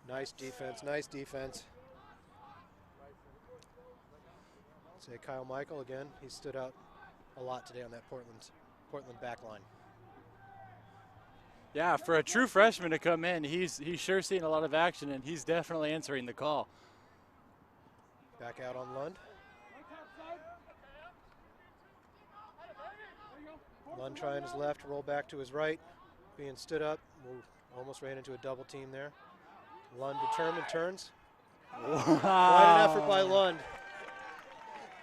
Nice defense, nice defense. Say Kyle Michael again, he stood out a lot today on that Portland back line. Yeah, for a true freshman to come in, he's sure seen a lot of action, and he's definitely answering the call. Back out on Lund. Lund trying his left, roll back to his right, being stood up. Almost ran into a double team there. Lund determined, turns. Wow. Quite an effort by Lund.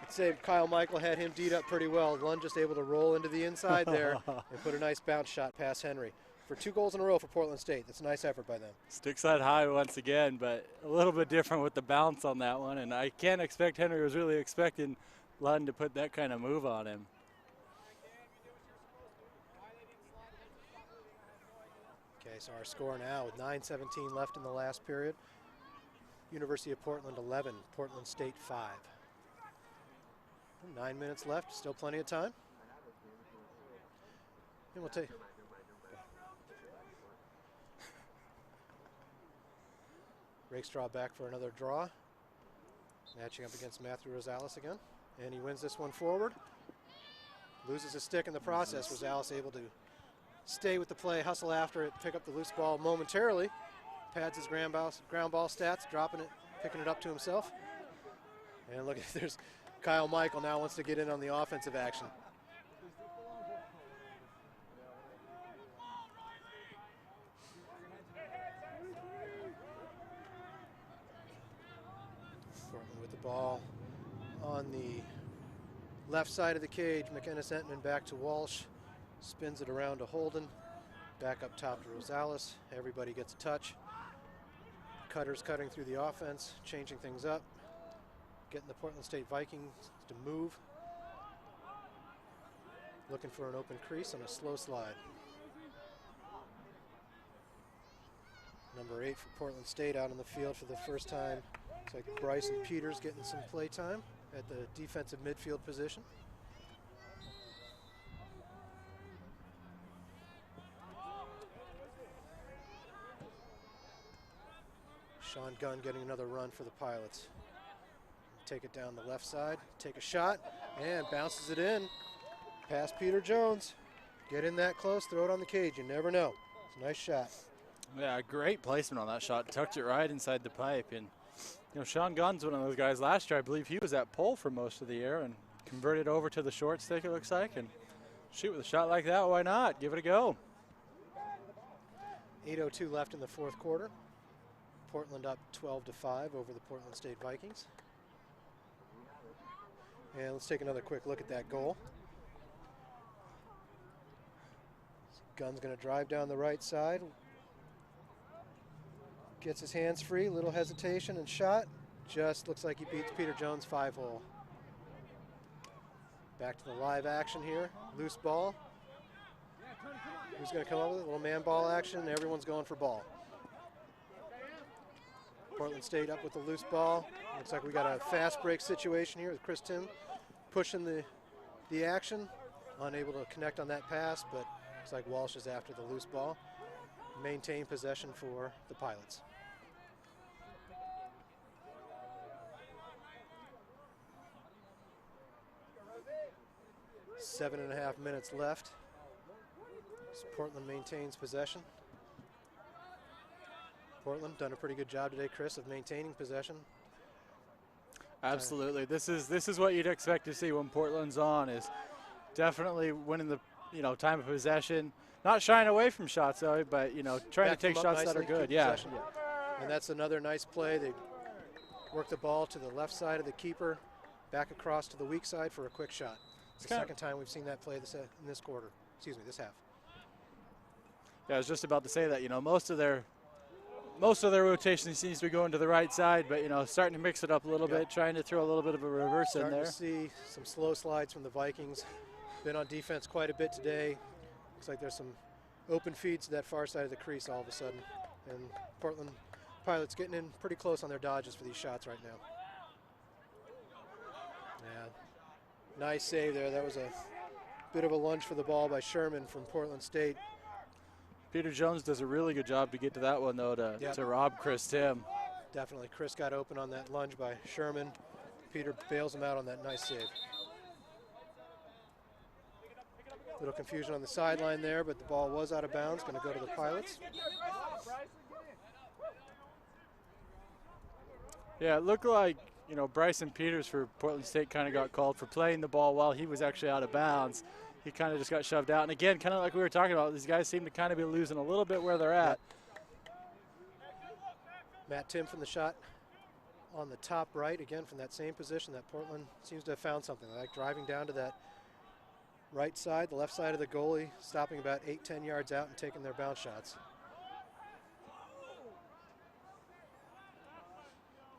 I'd say Kyle Michael had him D'd up pretty well. Lund just able to roll into the inside there and put a nice bounce shot past Henry. For 2 goals in a row for Portland State. That's a nice effort by them. Stick side high once again, but a little bit different with the bounce on that one. And I can't expect Henry was really expecting Lund to put that kind of move on him. Okay, so our score now with 9:17 left in the last period. University of Portland 11, Portland State 5. 9 minutes left, still plenty of time. And we'll take. Rakestraw back for another draw. Matching up against Matthew Rosales again. And he wins this one forward. Loses his stick in the process. Rosales able to stay with the play, hustle after it, pick up the loose ball momentarily. Pads his ground ball stats, dropping it, picking it up to himself. And look, there's Kyle Michael now wants to get in on the offensive action. Portland with the ball on the left side of the cage. McKenna-Sentman back to Walsh. Spins it around to Holden. Back up top to Rosales. Everybody gets a touch. Cutter's cutting through the offense, changing things up. Getting the Portland State Vikings to move. Looking for an open crease on a slow slide. Number 8 for Portland State out on the field for the first time. It's like Bryson Peters getting some play time at the defensive midfield position. Sean Gunn getting another run for the Pilots. Take it down the left side, take a shot, and bounces it in. Past Peter Jones. Get in that close, throw it on the cage, you never know. It's a nice shot. Yeah, great placement on that shot. Tucked it right inside the pipe. And, you know, Sean Gunn's one of those guys last year. I believe he was at pole for most of the year and converted over to the short stick, it looks like. And shoot, with a shot like that, why not? Give it a go. 8:02 left in the fourth quarter. Portland up 12-5 over the Portland State Vikings. And let's take another quick look at that goal. Gunn's going to drive down the right side. Gets his hands free, little hesitation and shot. Just looks like he beats Peter Jones 5-hole. Back to the live action here. Loose ball. Who's going to come up with it? A little man ball action. Everyone's going for ball. Portland State up with the loose ball. Looks like we got a fast break situation here with Chris Tim pushing the action. Unable to connect on that pass, but looks like Walsh is after the loose ball. Maintain possession for the Pilots. Seven and a half minutes left. So Portland maintains possession. Portland done a pretty good job today, Chris, of maintaining possession. Absolutely. This is what you'd expect to see when Portland's on, is definitely winning the time of possession. Not shying away from shots though, but trying to take shots that are good. Yeah. And that's another nice play. They work the ball to the left side of the keeper, back across to the weak side for a quick shot. It's the second time we've seen that play in this quarter. Excuse me, this half. Yeah, I was just about to say that. Most of their rotation seems to be going to the right side, but starting to mix it up a little bit, trying to throw a little bit of a reverse in there. Starting to see some slow slides from the Vikings. Been on defense quite a bit today. Looks like there's some open feeds to that far side of the crease all of a sudden. And Portland Pilots getting in pretty close on their dodges for these shots right now. Yeah, nice save there. That was a bit of a lunge for the ball by Sherman from Portland State. Peter Jones does a really good job to get to that one, though, to rob Chris Tim. Definitely. Chris got open on that lunge by Sherman. Peter bails him out on that nice save. Little confusion on the sideline there, but the ball was out of bounds. Going to go to the Pilots. Yeah, it looked like, Bryson Peters for Portland State kind of got called for playing the ball while he was actually out of bounds. He kind of just got shoved out. And again, kind of like we were talking about, these guys seem to kind of be losing a little bit where they're at. Matt Tim from the shot on the top right, again from that same position. That Portland seems to have found something. They like driving down to that right side, the left side of the goalie, stopping about 8-10 yards out and taking their bounce shots.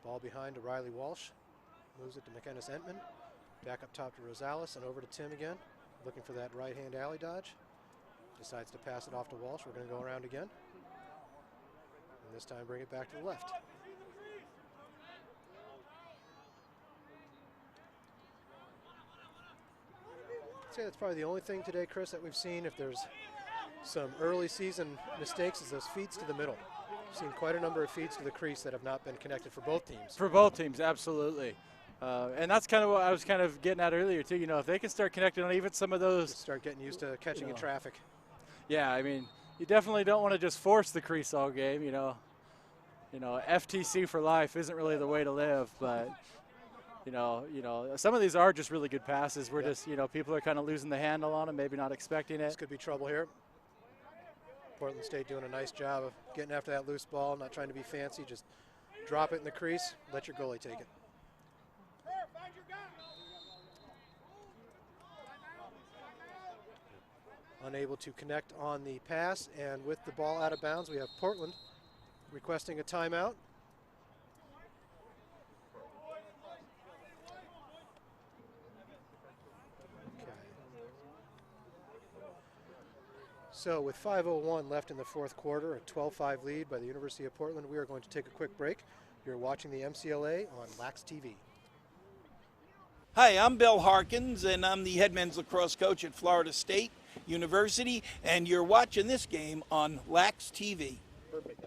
Ball behind to Riley Walsh. Moves it to McEnnis Entman. Back up top to Rosales and over to Tim again. Looking for that right-hand alley dodge. Decides to pass it off to Walsh. We're going to go around again. And this time bring it back to the left. I'd say that's probably the only thing today, Chris, that we've seen. If there's some early season mistakes, is those feeds to the middle. We've seen quite a number of feeds to the crease that have not been connected for both teams. For both teams, absolutely. And that's kind of what I was kind of getting at earlier too. If they can start connecting on even some of those, just start getting used to catching in traffic. Yeah, I mean, you definitely don't want to just force the crease all game. FTC for life isn't really the way to live. But some of these are just really good passes. We're just people are kind of losing the handle on them, maybe not expecting it. This could be trouble here. Portland State doing a nice job of getting after that loose ball, not trying to be fancy, just drop it in the crease, let your goalie take it. Unable to connect on the pass, and with the ball out of bounds, we have Portland requesting a timeout. So with 5:01 left in the fourth quarter, a 12-5 lead by the University of Portland, we are going to take a quick break. You're watching the MCLA on Lax TV. Hi, I'm Bill Harkins, and I'm the head men's lacrosse coach at Florida State University, and you're watching this game on Lax TV. Perfect.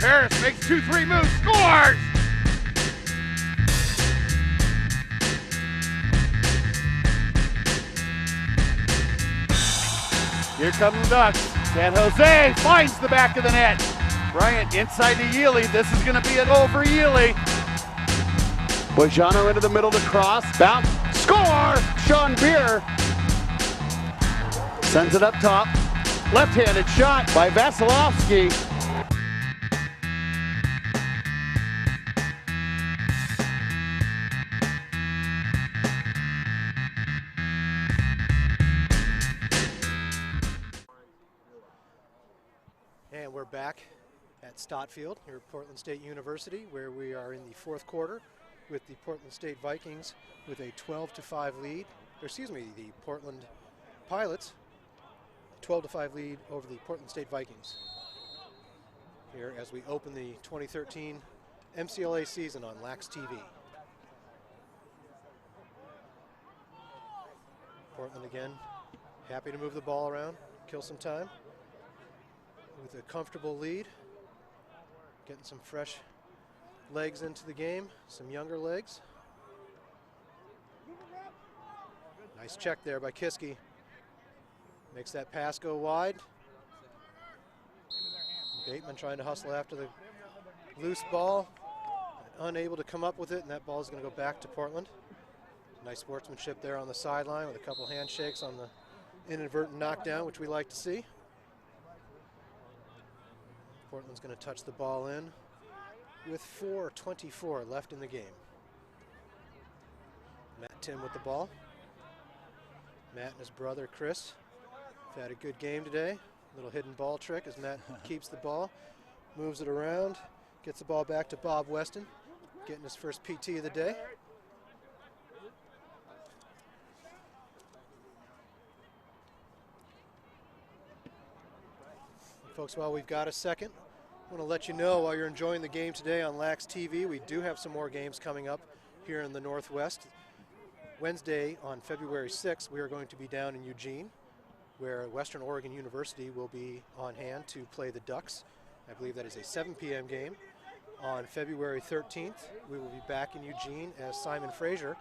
Harris makes 2-3 moves, scores! Here come the Ducks. San Jose finds the back of the net. Bryant inside to Yealy. This is going to be a goal for Yealy. Bojano into the middle to cross. Bounce. Score! Sean Beer sends it up top. Left-handed shot by Vasilevsky. And we're back at Stott Field here at Portland State University, where we are in the fourth quarter with the Portland State Vikings with a 12-5 lead. The Portland Pilots 12-5 lead over the Portland State Vikings. Here as we open the 2013 MCLA season on Lax TV. Portland again, happy to move the ball around, kill some time. With a comfortable lead, getting some fresh legs into the game, some younger legs. Nice check there by Kiske. Makes that pass go wide. Bateman trying to hustle after the loose ball, unable to come up with it, and that ball is going to go back to Portland. Nice sportsmanship there on the sideline with a couple handshakes on the inadvertent knockdown, which we like to see. Portland's going to touch the ball in with 4:24 left in the game. Matt Tim with the ball. Matt and his brother Chris have had a good game today. Little hidden ball trick as Matt keeps the ball, moves it around, gets the ball back to Bob Weston, getting his first PT of the day. Folks, while we've got a second, I want to let you know while you're enjoying the game today on Lax TV, we do have some more games coming up here in the Northwest. Wednesday on February 6th, we are going to be down in Eugene, where Western Oregon University will be on hand to play the Ducks. I believe that is a 7 p.m. game. On February 13th, we will be back in Eugene as Simon Fraser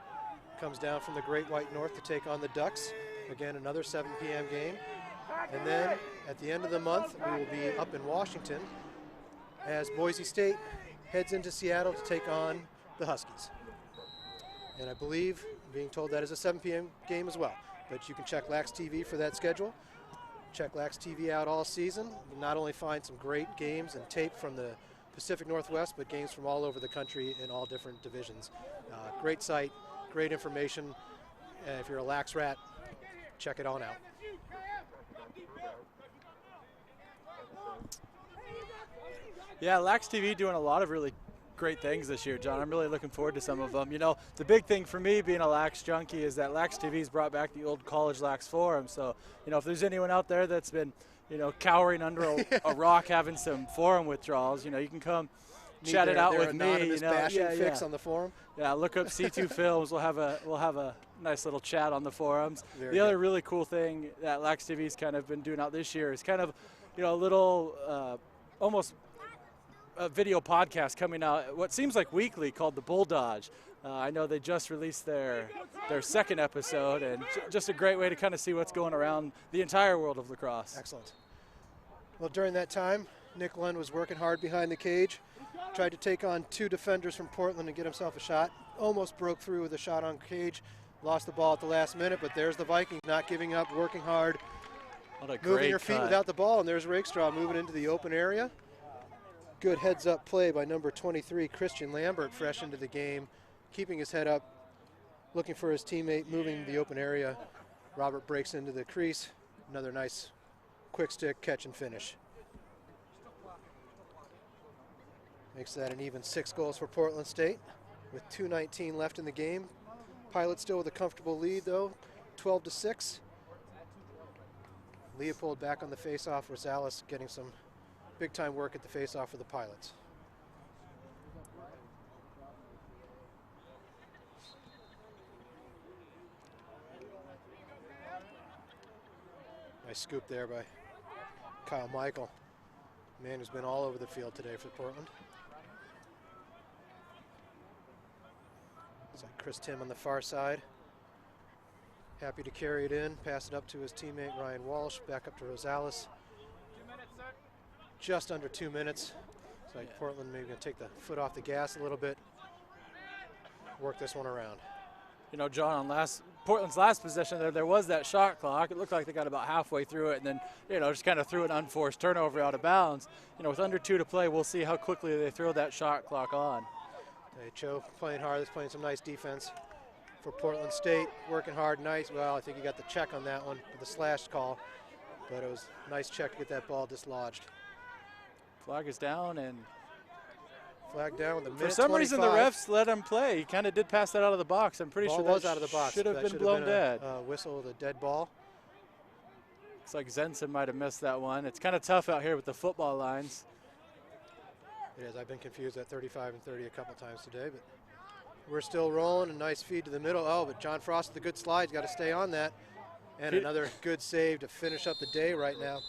comes down from the Great White North to take on the Ducks. Again, another 7 p.m. game. And then at the end of the month, we will be up in Washington as Boise State heads into Seattle to take on the Huskies. And I believe, I'm being told that is a 7 p.m. game as well. But you can check Lax TV for that schedule. Check Lax TV out all season. You'll not only find some great games and tape from the Pacific Northwest, but games from all over the country in all different divisions. Great site, great information. If you're a Lax rat, check it on out. Yeah, Lax TV doing a lot of really great things this year, John. I'm really looking forward to some of them. You know, the big thing for me being a Lax junkie is that Lax TV's brought back the old college Lax forum. So, you know, if there's anyone out there that's been, you know, cowering under a rock having some forum withdrawals, you know, you can come chat it out with me. You know, fix on the forum. Yeah, look up C2 Films. We'll have a nice little chat on the forums. The other really cool thing that Lax TV's kind of been doing out this year is kind of, you know, a little almost a video podcast coming out, what seems like weekly, called The Bull Dodge. I know they just released their second episode, and just a great way to kind of see what's going around the entire world of lacrosse. Excellent. Well, during that time, Nick Lund was working hard behind the cage, tried to take on two defenders from Portland and get himself a shot. Almost broke through with a shot on cage, lost the ball at the last minute, but there's the Vikings not giving up, working hard, moving their feet without the ball, and there's Rakestraw moving into the open area. Good heads-up play by number 23, Christian Lambert, fresh into the game, keeping his head up, looking for his teammate, moving the open area. Robert breaks into the crease. Another nice quick stick catch and finish. Makes that an even 6 goals for Portland State with 2:19 left in the game. Pilots still with a comfortable lead, though, 12-6. Leopold back on the face-off. Rosales getting some big-time work at the face-off for the Pilots. Nice scoop there by Kyle Michael, man who's been all over the field today for Portland. It's like Chris Tim on the far side. Happy to carry it in, pass it up to his teammate Ryan Walsh, back up to Rosales. Just under 2 minutes. It's like Portland maybe going to take the foot off the gas a little bit, work this one around. You know, John, on Portland's last possession there was that shot clock. It looked like they got about halfway through it and then, you know, just kind of threw an unforced turnover out of bounds. You know, with under 2 to play, we'll see how quickly they throw that shot clock on. Hey, Cho playing hard. He's playing some nice defense for Portland State, working hard, nice. Well, I think he got the check on that one with the slash call, but it was a nice check to get that ball dislodged. Flag is down, and flag down with a minute for some reason the 25. refs let him play. He kind of did pass that out of the box. I'm pretty Ball sure was that out of the box. should have That been should blown been dead. a whistle with a dead ball. Looks like Zenson might have missed that one. It's kind of tough out here with the football lines. It is. I've been confused at 35 and 30 a couple times today, but we're still rolling. A nice feed to the middle. Oh, but John Frost with a good slide. He's got to stay on that. And another good save to finish up the day right now.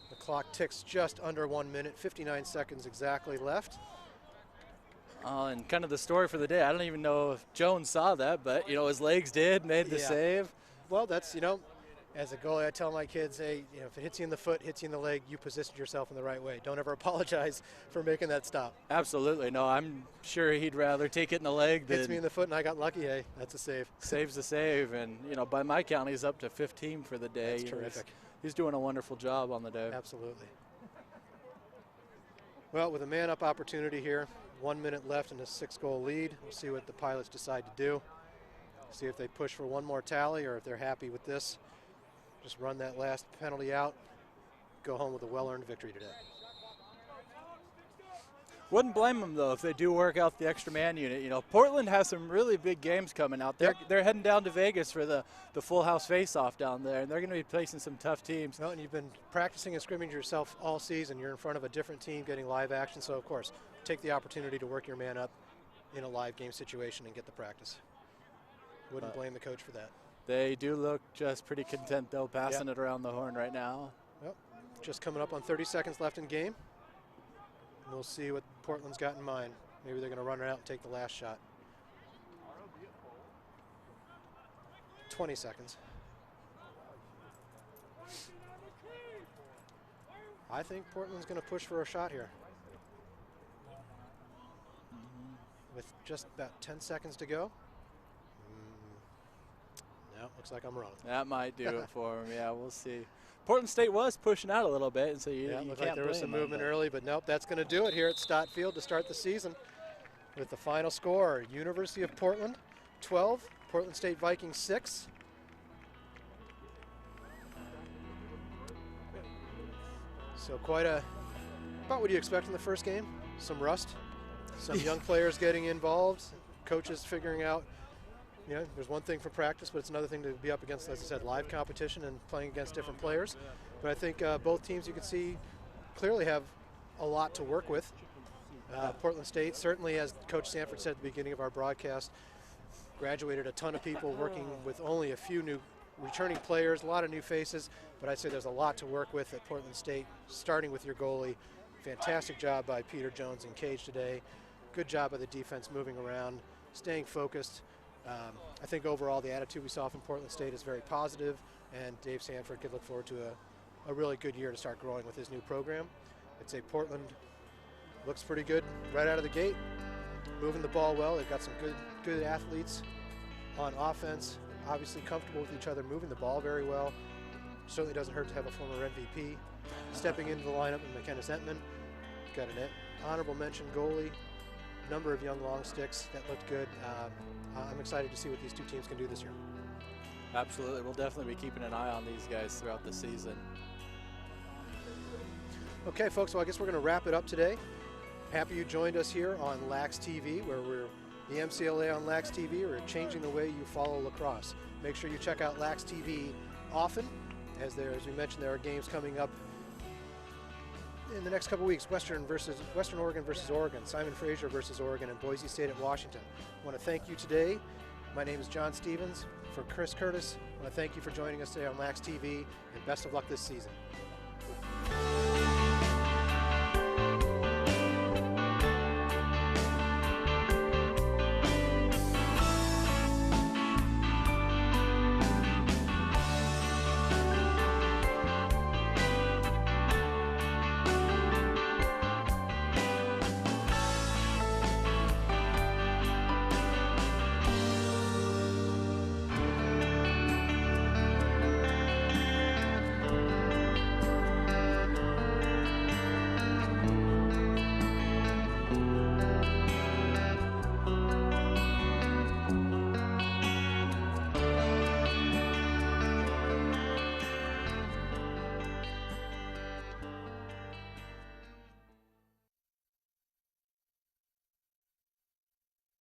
The clock ticks just under 1 minute, 59 seconds exactly left. And kind of the story for the day. I don't even know if Jones saw that, but, you know, his legs made the save. Well, that's, you know, as a goalie, I tell my kids, hey, you know, if it hits you in the foot, hits you in the leg, you positioned yourself in the right way. Don't ever apologize for making that stop. Absolutely. No, I'm sure he'd rather take it in the leg than hits me in the foot and I got lucky. Hey, that's a save. Saves the save. And, you know, by my count, he's up to 15 for the day. That's terrific. He's doing a wonderful job on the day. Absolutely. Well, with a man-up opportunity here, 1 minute left in a 6-goal lead. We'll see what the Pilots decide to do. See if they push for one more tally or if they're happy with this. Just run that last penalty out, go home with a well-earned victory today. Wouldn't blame them, though, if they do work out the extra man unit. You know, Portland has some really big games coming out. They're heading down to Vegas for the full house face-off down there, and they're going to be facing some tough teams. Well, and you've been practicing and scrimmaging yourself all season. You're in front of a different team getting live action, so of course, take the opportunity to work your man up in a live game situation and get the practice. Wouldn't blame the coach for that. They do look just pretty content, though, passing it around the horn right now. Well, just coming up on 30 seconds left in game. And we'll see what Portland's got in mind. Maybe they're going to run it out and take the last shot. 20 seconds. I think Portland's going to push for a shot here. With just about 10 seconds to go. No, looks like I'm wrong. That might do it for him. Yeah, we'll see. Portland State was pushing out a little bit, and so you looked can't like there was some movement early, but nope, that's going to do it here at Stott Field to start the season. With the final score, University of Portland 12, Portland State Vikings 6. So quite about what do you expect in the first game? Some rust, some young players getting involved, coaches figuring out. You know, there's one thing for practice, but it's another thing to be up against, as I said, live competition and playing against different players. But I think both teams, you can see, clearly have a lot to work with. Portland State, certainly, as Coach Sanford said at the beginning of our broadcast, graduated a ton of people working with only a few new returning players, a lot of new faces. But I'd say there's a lot to work with at Portland State, starting with your goalie. Fantastic job by Peter Jones and Cage today. Good job by the defense moving around, staying focused. I think overall the attitude we saw from Portland State is very positive, and Dave Sanford could look forward to a really good year to start growing with his new program. I'd say Portland looks pretty good right out of the gate, moving the ball well. They've got some good athletes on offense, obviously comfortable with each other, moving the ball very well. Certainly doesn't hurt to have a former MVP stepping into the lineup in McKenna Zentman. Got an honorable mention goalie, number of young long sticks that looked good. I'm excited to see what these two teams can do this year. Absolutely. We'll definitely be keeping an eye on these guys throughout the season. Okay, folks, so I guess we're going to wrap it up today. Happy you joined us here on Lax TV, where we're the MCLA on Lax TV. We're changing the way you follow lacrosse. Make sure you check out Lax TV often, as we mentioned, there are games coming up in the next couple weeks. Western Oregon versus Oregon, Simon Fraser versus Oregon, and Boise State at Washington. I want to thank you today. My name is John Stevens. For Chris Curtis, I want to thank you for joining us today on Lax TV, and best of luck this season.